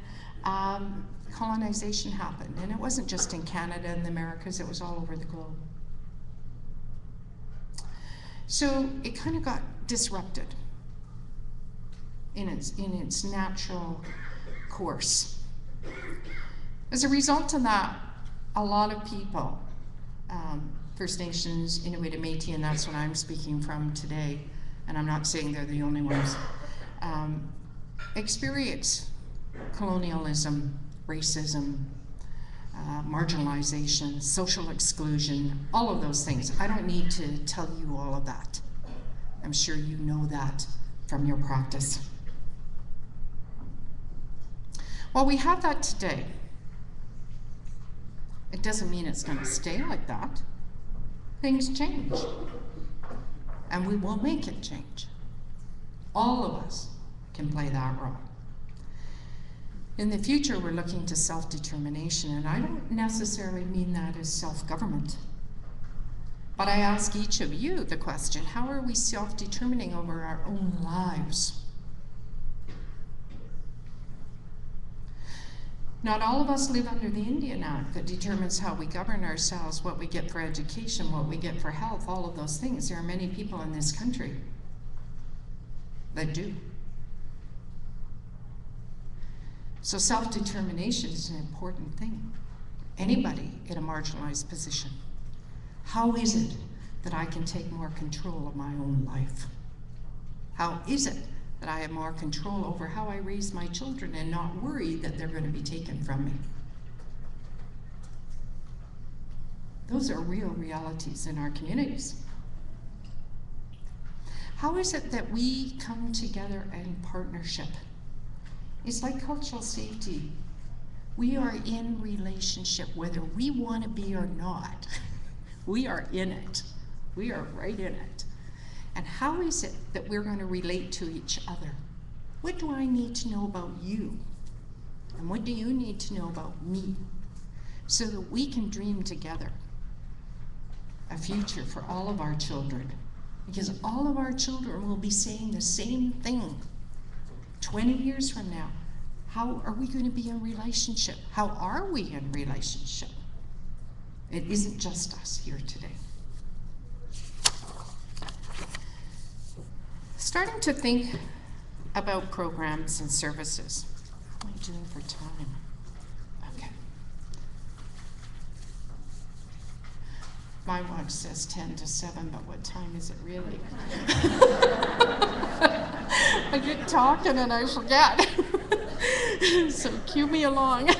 colonization happened. And it wasn't just in Canada and the Americas, it was all over the globe. So it kind of got disrupted. in its natural course. As a result of that, a lot of people, First Nations, Inuit, and Métis, and that's what I'm speaking from today, and I'm not saying they're the only ones, experience colonialism, racism, marginalization, social exclusion, all of those things. I don't need to tell you all of that. I'm sure you know that from your practice. Well, we have that today. It doesn't mean it's going to stay like that. Things change. And we will make it change. All of us can play that role. In the future, we're looking to self-determination, and I don't necessarily mean that as self-government. But I ask each of you the question, how are we self-determining over our own lives? Not all of us live under the Indian Act that determines how we govern ourselves, what we get for education, what we get for health, all of those things. There are many people in this country that do. So self-determination is an important thing. Anybody in a marginalized position. How is it that I can take more control of my own life? How is it that I have more control over how I raise my children and not worry that they're going to be taken from me? Those are real realities in our communities. How is it that we come together in partnership? It's like cultural safety. We are in relationship whether we want to be or not. We are in it. We are right in it. And how is it that we're going to relate to each other? What do I need to know about you? And what do you need to know about me? So that we can dream together a future for all of our children. Because all of our children will be saying the same thing 20 years from now. How are we going to be in relationship? How are we in relationship? It isn't just us here today. Starting to think about programs and services. What am I doing for time? Okay. My watch says 10 to 7, but what time is it really? I get talking and I forget. So cue me along.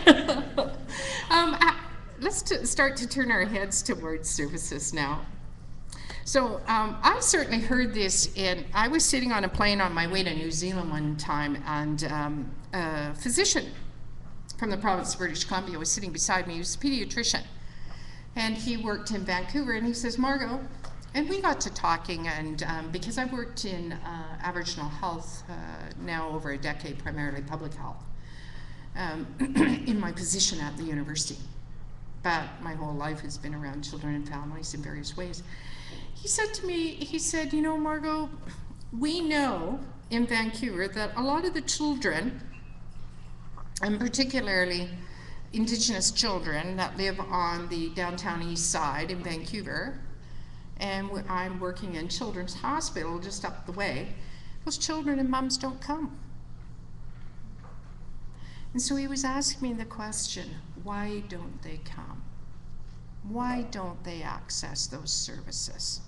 Let's start to turn our heads towards services now. So I certainly heard this I was sitting on a plane on my way to New Zealand one time, and a physician from the province of British Columbia was sitting beside me. He was a pediatrician, and he worked in Vancouver, and he says, Margo, and we got to talking, and because I've worked in Aboriginal health now over a decade, primarily public health, in my position at the university. But my whole life has been around children and families in various ways. He said to me, he said, you know, Margo, we know in Vancouver that a lot of the children, and particularly Indigenous children that live on the downtown east side in Vancouver, and I'm working in Children's Hospital just up the way, those children and mums don't come. And so he was asking me the question, why don't they come? Why don't they access those services?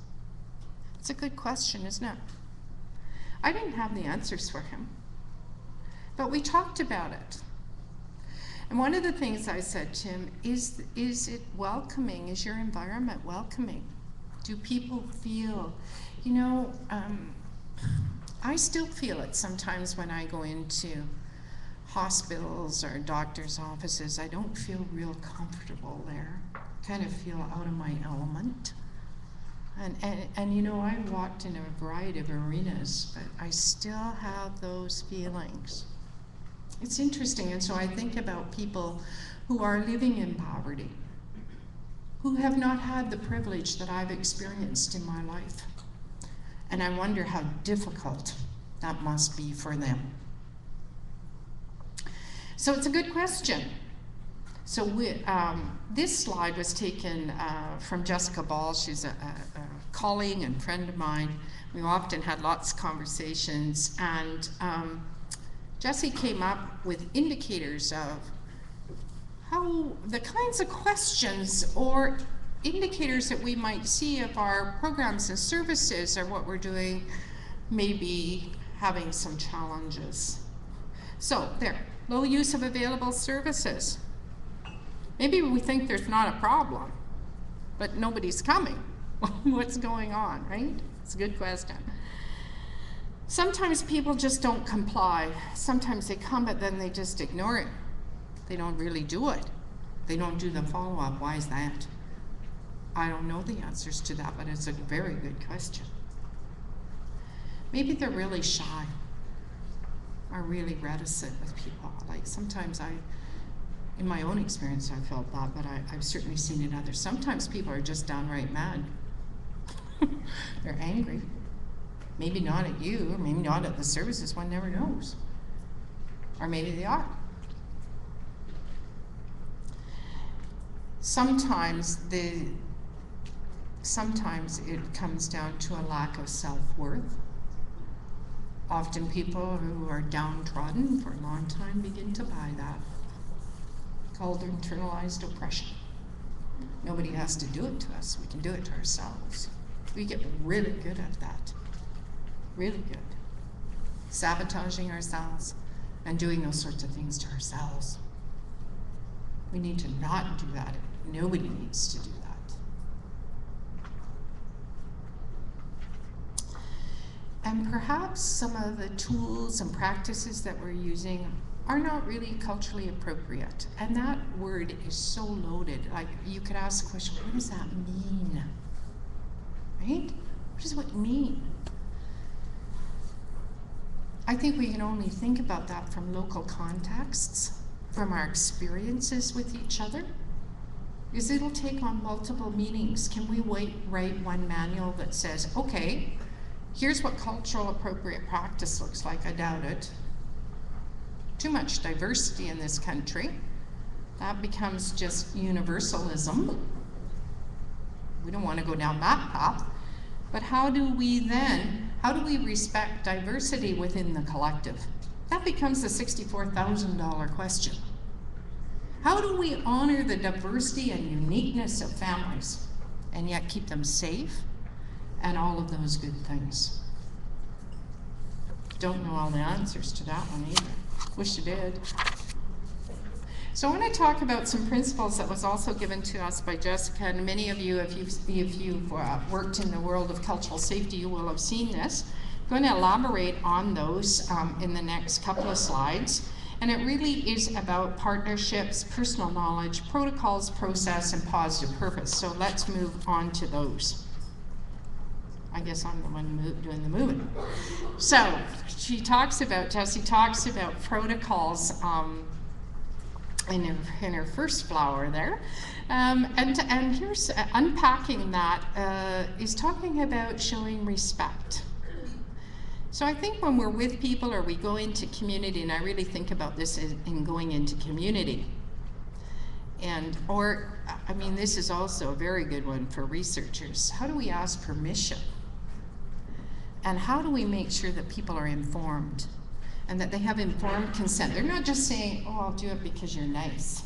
It's a good question, isn't it? I didn't have the answers for him, but we talked about it. And one of the things I said to him is it welcoming? Is your environment welcoming? Do people feel, you know, I still feel it sometimes when I go into hospitals or doctor's offices. I don't feel real comfortable there. Kind of feel out of my element. And you know, I walked in a variety of arenas, but I still have those feelings. It's interesting, and so I think about people who are living in poverty, who have not had the privilege that I've experienced in my life. And I wonder how difficult that must be for them. So it's a good question. So this slide was taken from Jessica Ball. She's a colleague and friend of mine. We often had lots of conversations, and Jesse came up with indicators of how the kinds of questions or indicators that we might see if our programs and services or what we're doing may be having some challenges. So there, low use of available services. Maybe we think there's not a problem, but nobody's coming. What's going on, right? It's a good question. Sometimes people just don't comply. Sometimes they come, but then they just ignore it. They don't really do it. They don't do the follow-up. Why is that? I don't know the answers to that, but it's a very good question. Maybe they're really shy or really reticent with people. Like sometimes in my own experience, I felt that, but I've certainly seen it in others. Sometimes people are just downright mad. They're angry. Maybe not at you, or maybe not at the services, one never knows. Or maybe they are. Sometimes it comes down to a lack of self-worth. Often people who are downtrodden for a long time begin to buy that, called internalized oppression. Nobody has to do it to us, we can do it to ourselves. We get really good at that, really good. Sabotaging ourselves and doing those sorts of things to ourselves. We need to not do that. Nobody needs to do that. And perhaps some of the tools and practices that we're using are not really culturally appropriate. And that word is so loaded. Like, you could ask the question, what does that mean? Right? What does it mean? I think we can only think about that from local contexts, from our experiences with each other, because it'll take on multiple meanings. Can we write one manual that says, okay, here's what cultural appropriate practice looks like? I doubt it. Too much diversity in this country. That becomes just universalism. We don't want to go down that path. But how do we respect diversity within the collective? That becomes the $64,000 question. How do we honor the diversity and uniqueness of families and yet keep them safe and all of those good things? Don't know all the answers to that one either. Wish you did. So I want to talk about some principles that was also given to us by Jessica, and many of you, if you've worked in the world of cultural safety, you will have seen this. I'm going to elaborate on those in the next couple of slides. And it really is about partnerships, personal knowledge, protocols, process, and positive purpose. So let's move on to those. I guess I'm the one doing the moving. So Jessie talks about protocols in her first flower there. And here's unpacking that is talking about showing respect. So I think when we're with people or we go into community, and I really think about this in going into community, this is also a very good one for researchers. How do we ask permission? And how do we make sure that people are informed and that they have informed consent? They're not just saying, oh, I'll do it because you're nice,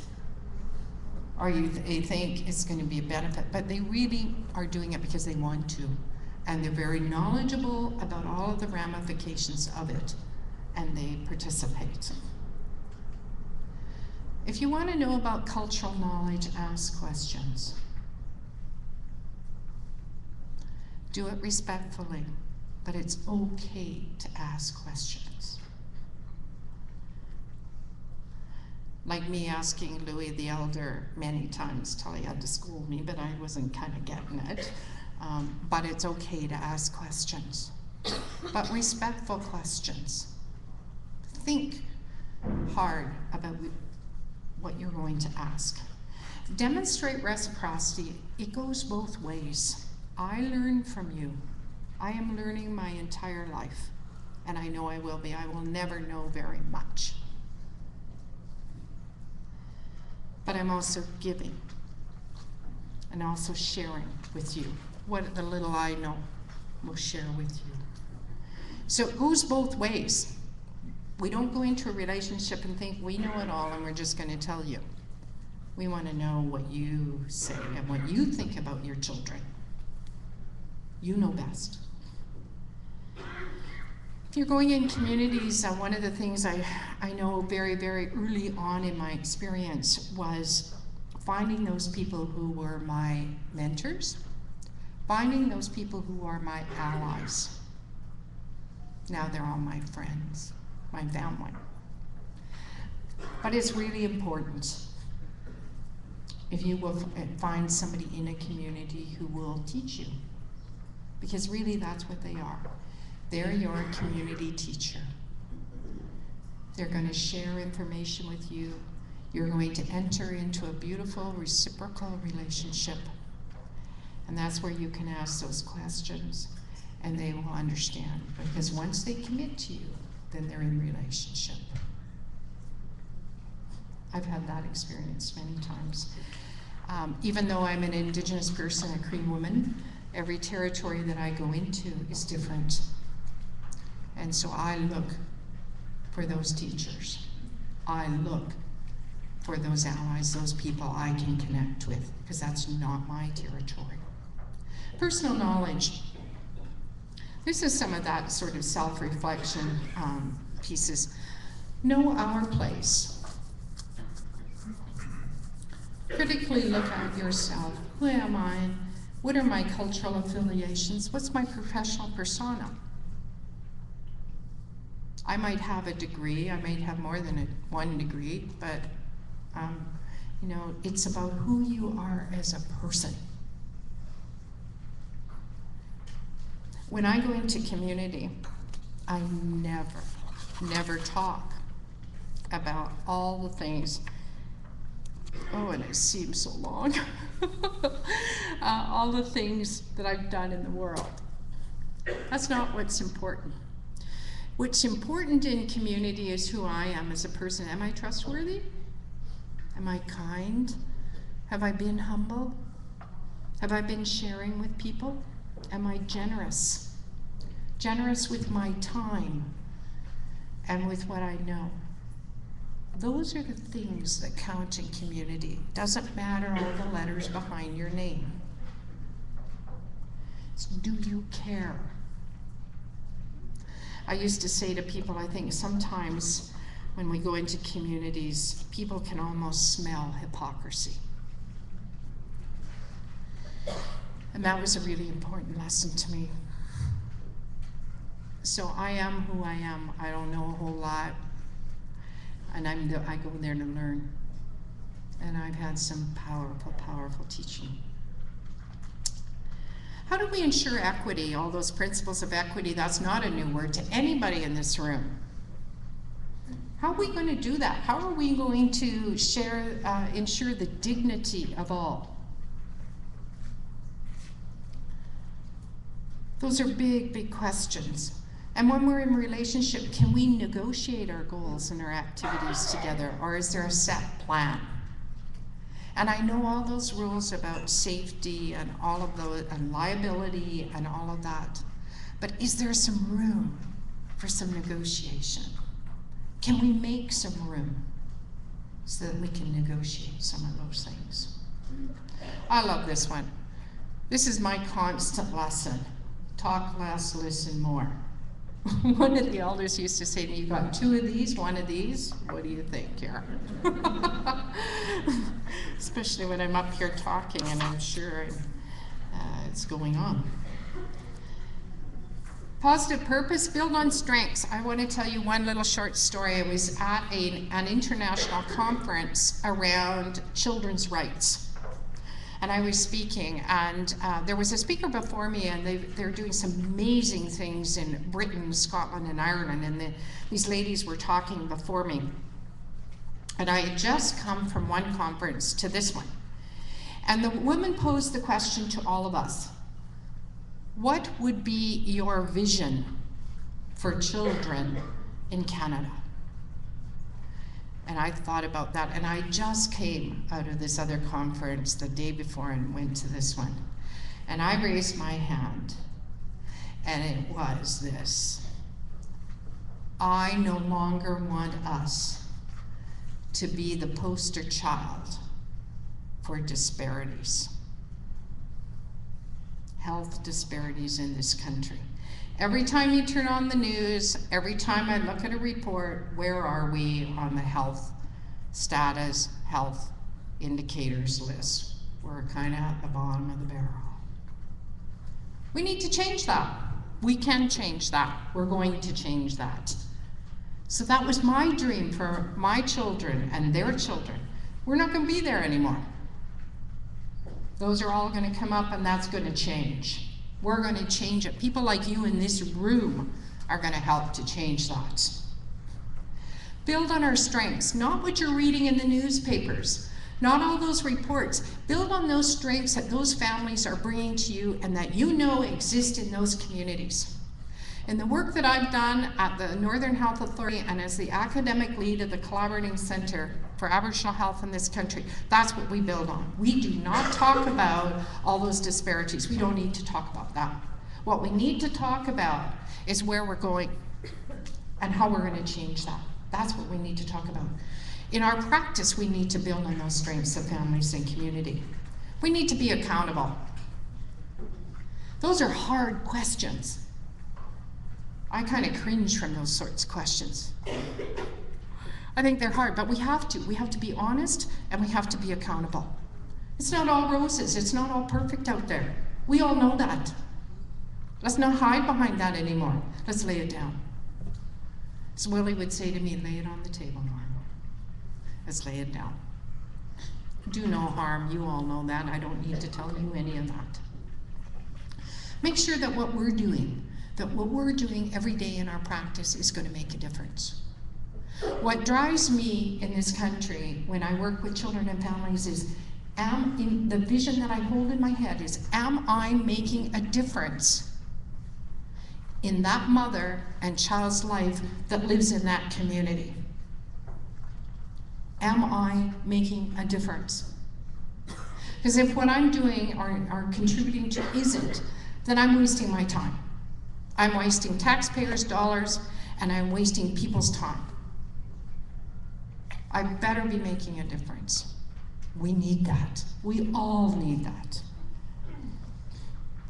or they think it's going to be a benefit, but they really are doing it because they want to. And they're very knowledgeable about all of the ramifications of it, and they participate. If you want to know about cultural knowledge, ask questions. Do it respectfully, but it's okay to ask questions. Like me asking Louis the Elder many times till he had to school me, but I wasn't kind of getting it. But it's okay to ask questions, but respectful questions. Think hard about what you're going to ask. Demonstrate reciprocity. It goes both ways. I learn from you. I am learning my entire life, and I know I will be. I will never know very much. But I'm also giving and also sharing with you. What the little I know will share with you. So it goes both ways. We don't go into a relationship and think we know it all and we're just going to tell you. We want to know what you say and what you think about your children. You know best. If you're going in communities, one of the things I know very, very early on in my experience was finding those people who were my mentors, finding those people who are my allies. Now they're all my friends, my family. But it's really important if you will find somebody in a community who will teach you, because really that's what they are. They're your community teacher. They're going to share information with you. You're going to enter into a beautiful reciprocal relationship. And that's where you can ask those questions and they will understand. Because once they commit to you, then they're in relationship. I've had that experience many times. Even though I'm an Indigenous person, a Cree woman, every territory that I go into is different. And so I look for those teachers. I look for those allies, those people I can connect with, because that's not my territory. Personal knowledge. This is some of that sort of self-reflection pieces. Know our place. Critically look at yourself. Who am I? What are my cultural affiliations? What's my professional persona? I might have a degree, I might have more than one degree, but you know, it's about who you are as a person. When I go into community, I never talk about all the things. Oh, and it seems so long. All the things that I've done in the world. That's not what's important. What's important in community is who I am as a person. Am I trustworthy? Am I kind? Have I been humble? Have I been sharing with people? Am I generous? Generous with my time and with what I know. Those are the things that count in community. Doesn't matter all the letters behind your name. It's, do you care? I used to say to people, I think sometimes when we go into communities, people can almost smell hypocrisy. And that was a really important lesson to me. So I am who I am. I don't know a whole lot. And I go there to learn. And I've had some powerful, powerful teaching. How do we ensure equity? All those principles of equity, that's not a new word to anybody in this room. How are we going to do that? How are we going to ensure the dignity of all? Those are big, big questions. And when we're in a relationship, can we negotiate our goals and our activities together, or is there a set plan? And I know all those rules about safety and all of those, and liability and all of that, but is there some room for some negotiation? Can we make some room so that we can negotiate some of those things? I love this one. This is my constant lesson. Talk less, listen more. One of the elders used to say to me, you got 2 of these, 1 of these, what do you think here? Especially when I'm up here talking and I'm sure it's going on. Positive purpose, build on strengths. I want to tell you one little short story. I was at an international conference around children's rights. And I was speaking, and there was a speaker before me, and they're doing some amazing things in Britain, Scotland, and Ireland, and these ladies were talking before me. And I had just come from one conference to this one. And the woman posed the question to all of us. What would be your vision for children in Canada? And I thought about that, and I just came out of this other conference the day before and went to this one. And I raised my hand, and it was this. I no longer want us to be the poster child for disparities, health disparities in this country. Every time you turn on the news, every time I look at a report, where are we on the health status, health indicators list? We're kind of at the bottom of the barrel. We need to change that. We can change that. We're going to change that. So that was my dream for my children and their children. We're not going to be there anymore. Those are all going to come up, and that's going to change. We're going to change it. People like you in this room are going to help to change that. Build on our strengths, not what you're reading in the newspapers, not all those reports. Build on those strengths that those families are bringing to you and that you know exist in those communities. In the work that I've done at the Northern Health Authority and as the academic lead of the Collaborating Centre for Aboriginal Health in this country, that's what we build on. We do not talk about all those disparities. We don't need to talk about that. What we need to talk about is where we're going and how we're going to change that. That's what we need to talk about. In our practice, we need to build on those strengths of families and community. We need to be accountable. Those are hard questions. I kind of cringe from those sorts of questions. I think they're hard, but we have to. We have to be honest, and we have to be accountable. It's not all roses. It's not all perfect out there. We all know that. Let's not hide behind that anymore. Let's lay it down. As Willie would say to me, lay it on the table, Margo. Let's lay it down. Do no harm. You all know that. I don't need to tell you any of that. Make sure that what we're doing every day in our practice is going to make a difference. What drives me in this country when I work with children and families is, the vision that I hold in my head is, am I making a difference in that mother and child's life that lives in that community? Am I making a difference? Because if what I'm doing or contributing to isn't, then I'm wasting my time. I'm wasting taxpayers' dollars, and I'm wasting people's time. I better be making a difference. We need that. We all need that.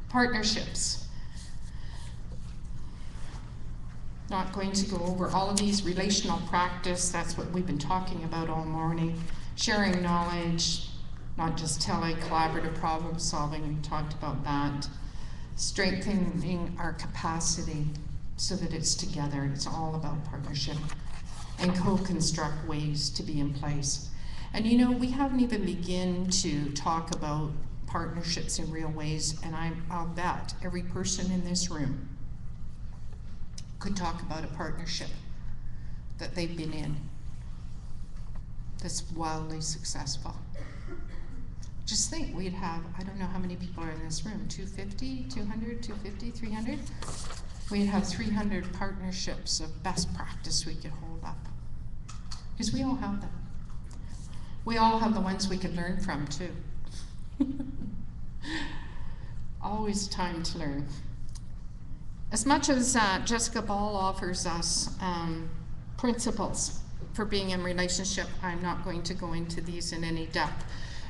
Partnerships. Not going to go over all of these. Relational practice, that's what we've been talking about all morning. Sharing knowledge, not just telling, collaborative problem solving, we talked about that. Strengthening our capacity so that it's together. It's all about partnership and co-construct ways to be in place. And you know, we haven't even begun to talk about partnerships in real ways, and I'll bet every person in this room could talk about a partnership that they've been in that's wildly successful. Just think, we'd have, I don't know how many people are in this room, 250, 200, 250, 300? We'd have 300 partnerships of best practice we could hold up. Because we all have them. We all have the ones we could learn from, too. Always time to learn. As much as Jessica Ball offers us principles for being in relationship, I'm not going to go into these in any depth.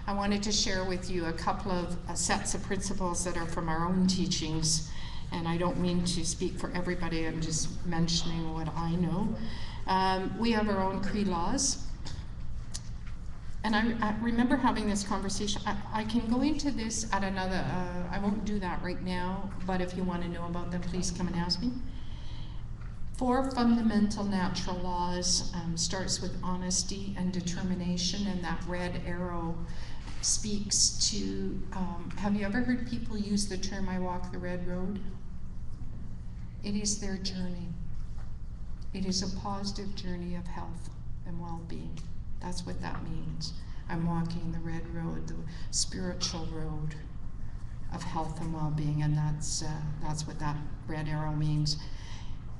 I wanted to share with you a couple of sets of principles that are from our own teachings, and I don't mean to speak for everybody, I'm just mentioning what I know. We have our own Cree laws, and I remember having this conversation. I can go into this at another, I won't do that right now, but if you want to know about them, please come and ask me. 4 fundamental natural laws starts with honesty and determination, and that red arrow speaks to, have you ever heard people use the term, I walk the red road? It is their journey. It is a positive journey of health and well-being. That's what that means. I'm walking the red road, the spiritual road of health and well-being, and that's what that red arrow means.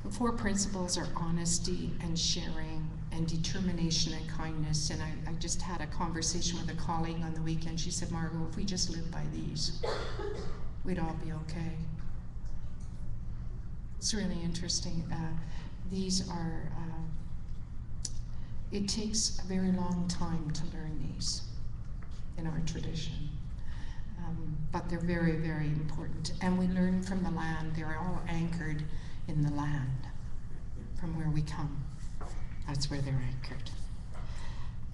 The 4 principles are honesty and sharing and determination and kindness. And I just had a conversation with a colleague on the weekend. She said, Margo, if we just live by these, we'd all be okay. It's really interesting. these are, it takes a very long time to learn these in our tradition. But they're very, very important. And we learn from the land. They're all anchored in the land from where we come. That's where they're anchored.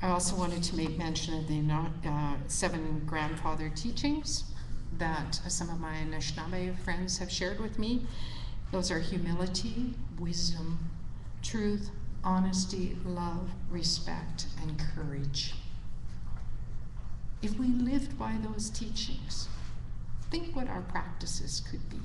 I also wanted to make mention of the 7 grandfather teachings that some of my Anishinaabe friends have shared with me. Those are humility, wisdom, truth, honesty, love, respect, and courage. If we lived by those teachings, think what our practices could be.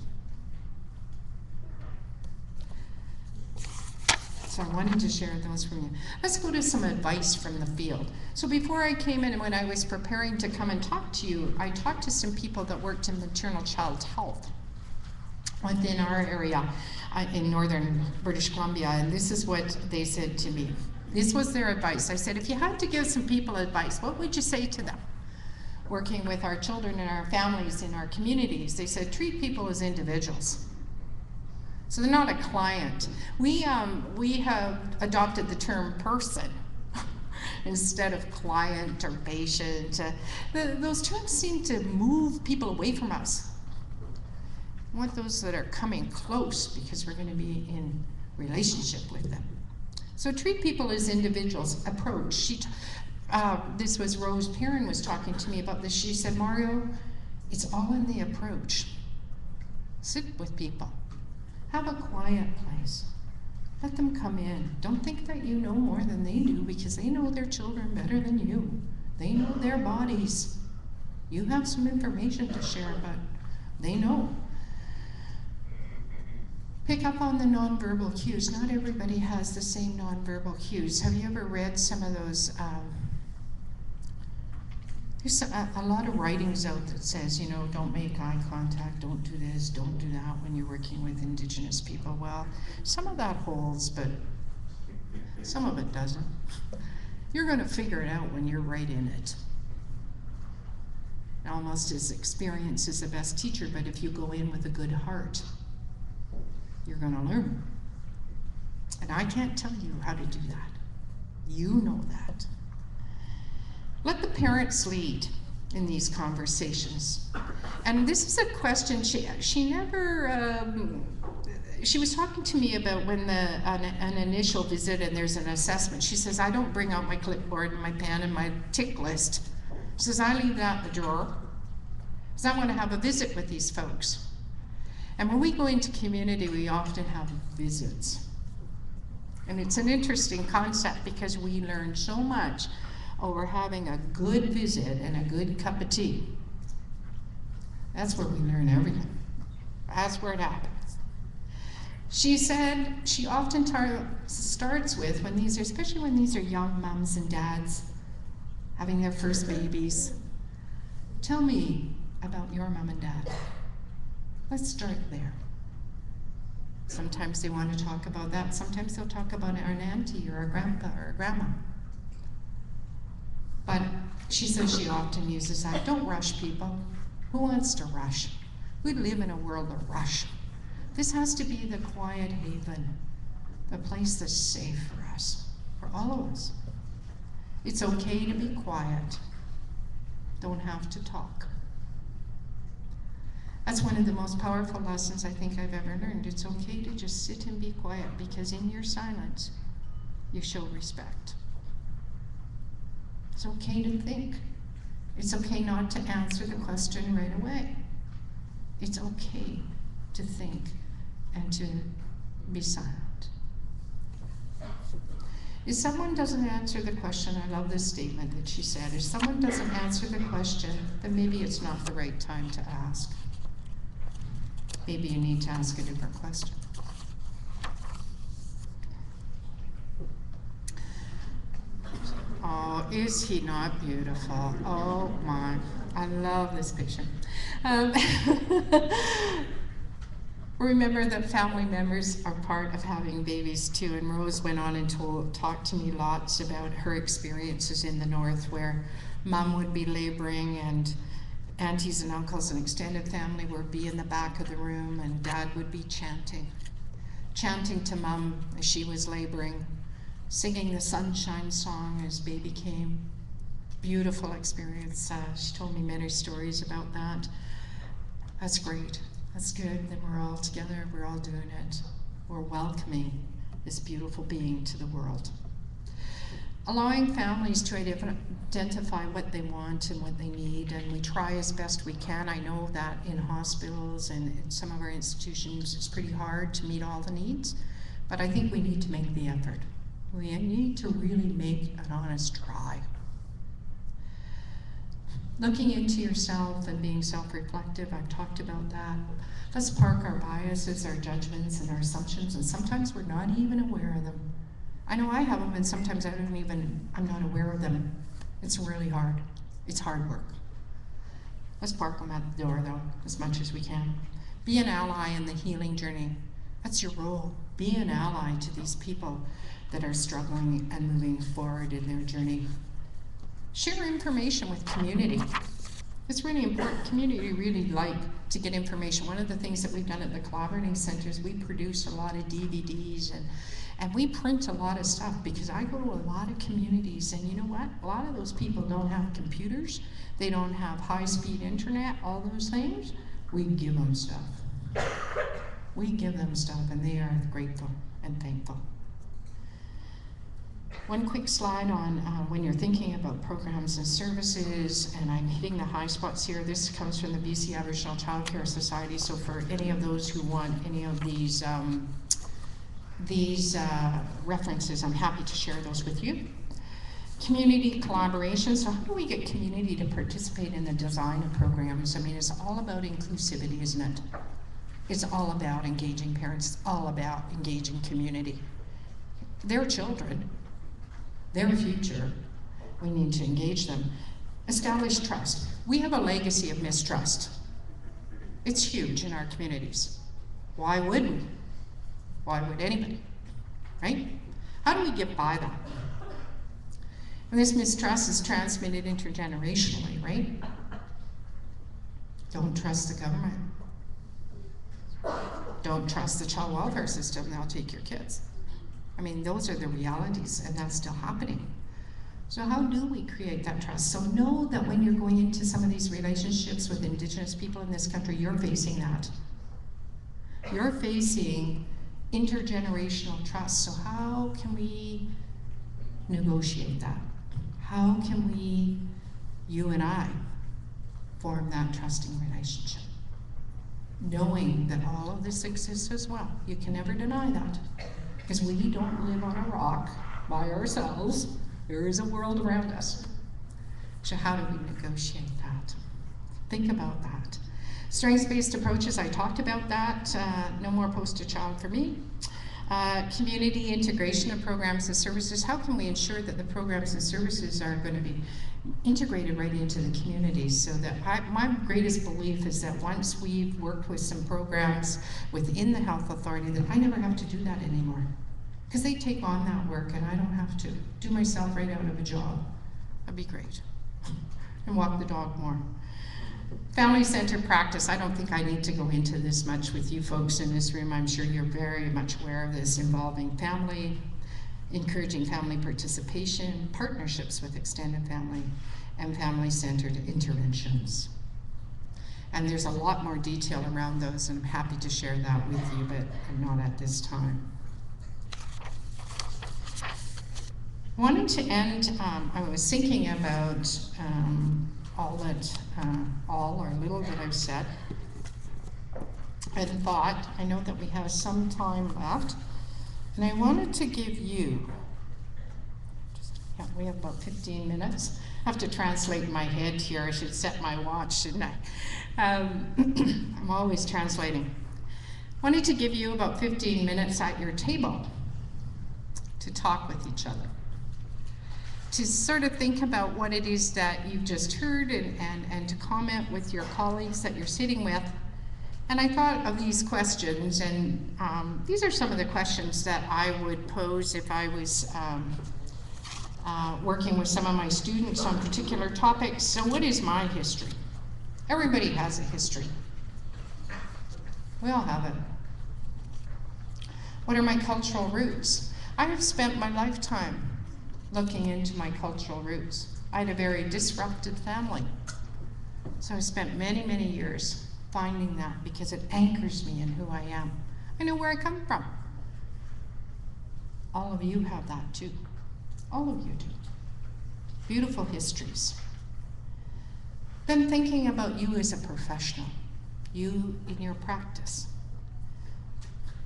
So I wanted to share those from you. Let's go to some advice from the field. So before I came in and when I was preparing to come and talk to you, I talked to some people that worked in maternal child health within our area in northern British Columbia, and this is what they said to me. This was their advice. I said, if you had to give some people advice, what would you say to them? Working with our children and our families in our communities, they said, treat people as individuals. So they're not a client. We have adopted the term person instead of client or patient. Those terms seem to move people away from us. We want those that are coming close because we're going to be in relationship with them. So treat people as individuals. Approach. This was Rose Perrin was talking to me about this. She said, Margo, it's all in the approach. Sit with people. Have a quiet place. Let them come in. Don't think that you know more than they do because they know their children better than you. They know their bodies. You have some information to share, but they know. Pick up on the nonverbal cues. Not everybody has the same nonverbal cues. Have you ever read some of those? There's a lot of writings out that says, you know, don't make eye contact, don't do this, don't do that when you're working with Indigenous people. Well, some of that holds, but some of it doesn't. You're going to figure it out when you're right in it. Almost as experience is the best teacher, but if you go in with a good heart, you're going to learn. And I can't tell you how to do that. You know that. Let the parents lead in these conversations. And this is a question she never, she was talking to me about when an initial visit and there's an assessment. She says, I don't bring out my clipboard and my pen and my tick list. She says, I leave that in the drawer because I want to have a visit with these folks. And when we go into community, we often have visits. And it's an interesting concept because we learn so much over having a good visit and a good cup of tea. That's where we learn everything. That's where it happens. She said she often starts with, when these are, especially when these are young mums and dads having their first babies, tell me about your mom and dad. Let's start there. Sometimes they want to talk about that. Sometimes they'll talk about an auntie or a grandpa or a grandma. But she says she often uses that. Don't rush people. Who wants to rush? We live in a world of rush. This has to be the quiet haven, the place that's safe for us, for all of us. It's okay to be quiet. Don't have to talk. That's one of the most powerful lessons I think I've ever learned. It's okay to just sit and be quiet because in your silence, you show respect. It's okay to think. It's okay not to answer the question right away. It's okay to think and to be silent. If someone doesn't answer the question, I love this statement that she said, if someone doesn't answer the question, then maybe it's not the right time to ask. Maybe you need to ask a different question. Oh, is he not beautiful? Oh my, I love this picture. Remember that family members are part of having babies too, and Rose went on and talked to me lots about her experiences in the north where mom would be laboring and aunties and uncles and extended family would be in the back of the room and dad would be chanting. chanting to Mom as she was laboring, singing the Sunshine Song as baby came. Beautiful experience. She told me many stories about that. That's great. That's good. Then we're all together. We're all doing it. We're welcoming this beautiful being to the world. Allowing families to identify what they want and what they need, and we try as best we can. I know that in hospitals and in some of our institutions it's pretty hard to meet all the needs, but I think we need to make the effort. We need to really make an honest try. Looking into yourself and being self-reflective, I've talked about that. Let's park our biases, our judgments, and our assumptions, and sometimes we're not even aware of them. I know I have them, and sometimes I'm not aware of them. It's really hard. It's hard work. Let's park them at the door, though, as much as we can. Be an ally in the healing journey. That's your role. Be an ally to these people that are struggling and moving forward in their journey. Share information with community. It's really important. Community really like to get information. One of the things that we've done at the Collaborating Center is we produce a lot of DVDs and we print a lot of stuff, because I go to a lot of communities, and you know what? A lot of those people don't have computers. They don't have high-speed internet, all those things. We give them stuff. We give them stuff, and they are grateful and thankful. One quick slide on when you're thinking about programs and services, and I'm hitting the high spots here. This comes from the BC Aboriginal Child Care Society, so for any of those who want any of these references, I'm happy to share those with you. Community collaboration. So how do we get community to participate in the design of programs? I mean, it's all about inclusivity, isn't it? It's all about engaging parents. It's all about engaging community. They're children. Their future. We need to engage them. Establish trust. We have a legacy of mistrust. It's huge in our communities. Why would we? Why would anybody? Right? How do we get by that? And this mistrust is transmitted intergenerationally, right? Don't trust the government. Don't trust the child welfare system, they'll take your kids. I mean, those are the realities, and that's still happening. So how do we create that trust? So know that when you're going into some of these relationships with Indigenous people in this country, you're facing that. You're facing intergenerational trust. So how can we negotiate that? How can we, you and I, form that trusting relationship? Knowing that all of this exists as well. You can never deny that. Because we don't live on a rock by ourselves. There is a world around us. So how do we negotiate that? Think about that. Strengths-based approaches, I talked about that. No more poster child for me. Community integration of programs and services. How can we ensure that the programs and services are going to be integrated right into the community? So that my greatest belief is that once we've worked with some programs within the health authority, that I never have to do that anymore. Because they take on that work and I don't have to do myself right out of a job. That'd be great. And walk the dog more. Family-centered practice. I don't think I need to go into this much with you folks in this room. I'm sure you're very much aware of this, involving family, encouraging family participation, partnerships with extended family, and family-centered interventions. And there's a lot more detail around those, and I'm happy to share that with you, but I'm not at this time. Wanting to end, I was thinking about all or little that I've said, and thought, I know that we have some time left, and I wanted to give you, we have about 15 minutes. I have to translate in my head here. I should set my watch, shouldn't I? I'm always translating. Wanted to give you about 15 minutes at your table to talk with each other, to sort of think about what it is that you've just heard, and to comment with your colleagues that you're sitting with. And I thought of these questions, and these are some of the questions that I would pose if I was working with some of my students on particular topics. So what is my history? Everybody has a history. We all have it. What are my cultural roots? I have spent my lifetime looking into my cultural roots. I had a very disrupted family. So I spent many, many years finding that because it anchors me in who I am. I know where I come from. All of you have that too. All of you do. Beautiful histories. Then thinking about you as a professional, you in your practice.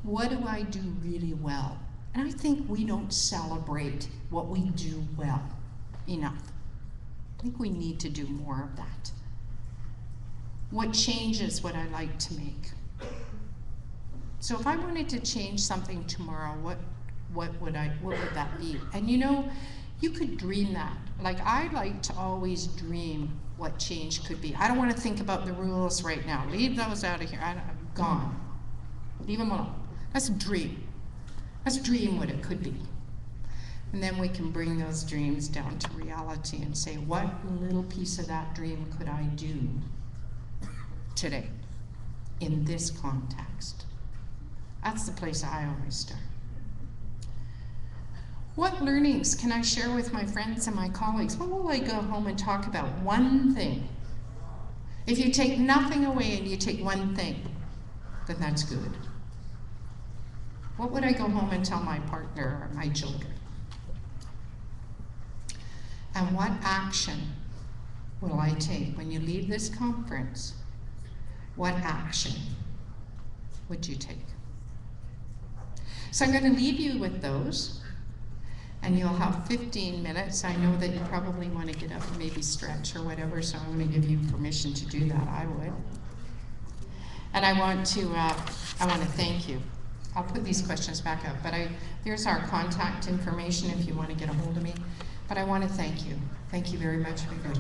What do I do really well? And I think we don't celebrate what we do well enough. I think we need to do more of that. What changes would I like to make? So if I wanted to change something tomorrow, what would that be? And you know, you could dream that. Like, I like to always dream what change could be. I don't want to think about the rules right now. Leave those out of here. I'm gone. Leave them alone. Let's dream. Let's dream what it could be. And then we can bring those dreams down to reality and say, what little piece of that dream could I do today in this context? That's the place I always start. What learnings can I share with my friends and my colleagues? What will I go home and talk about? One thing. If you take nothing away and you take one thing, then that's good. What would I go home and tell my partner or my children? And what action will I take when you leave this conference? What action would you take? So I'm going to leave you with those, and you'll have 15 minutes. I know that you probably want to get up and maybe stretch or whatever, so I'm going to give you permission to do that. I would. And I want to thank you. I'll put these questions back up, but there's our contact information if you want to get a hold of me. But I want to thank you. Thank you very much, Margo.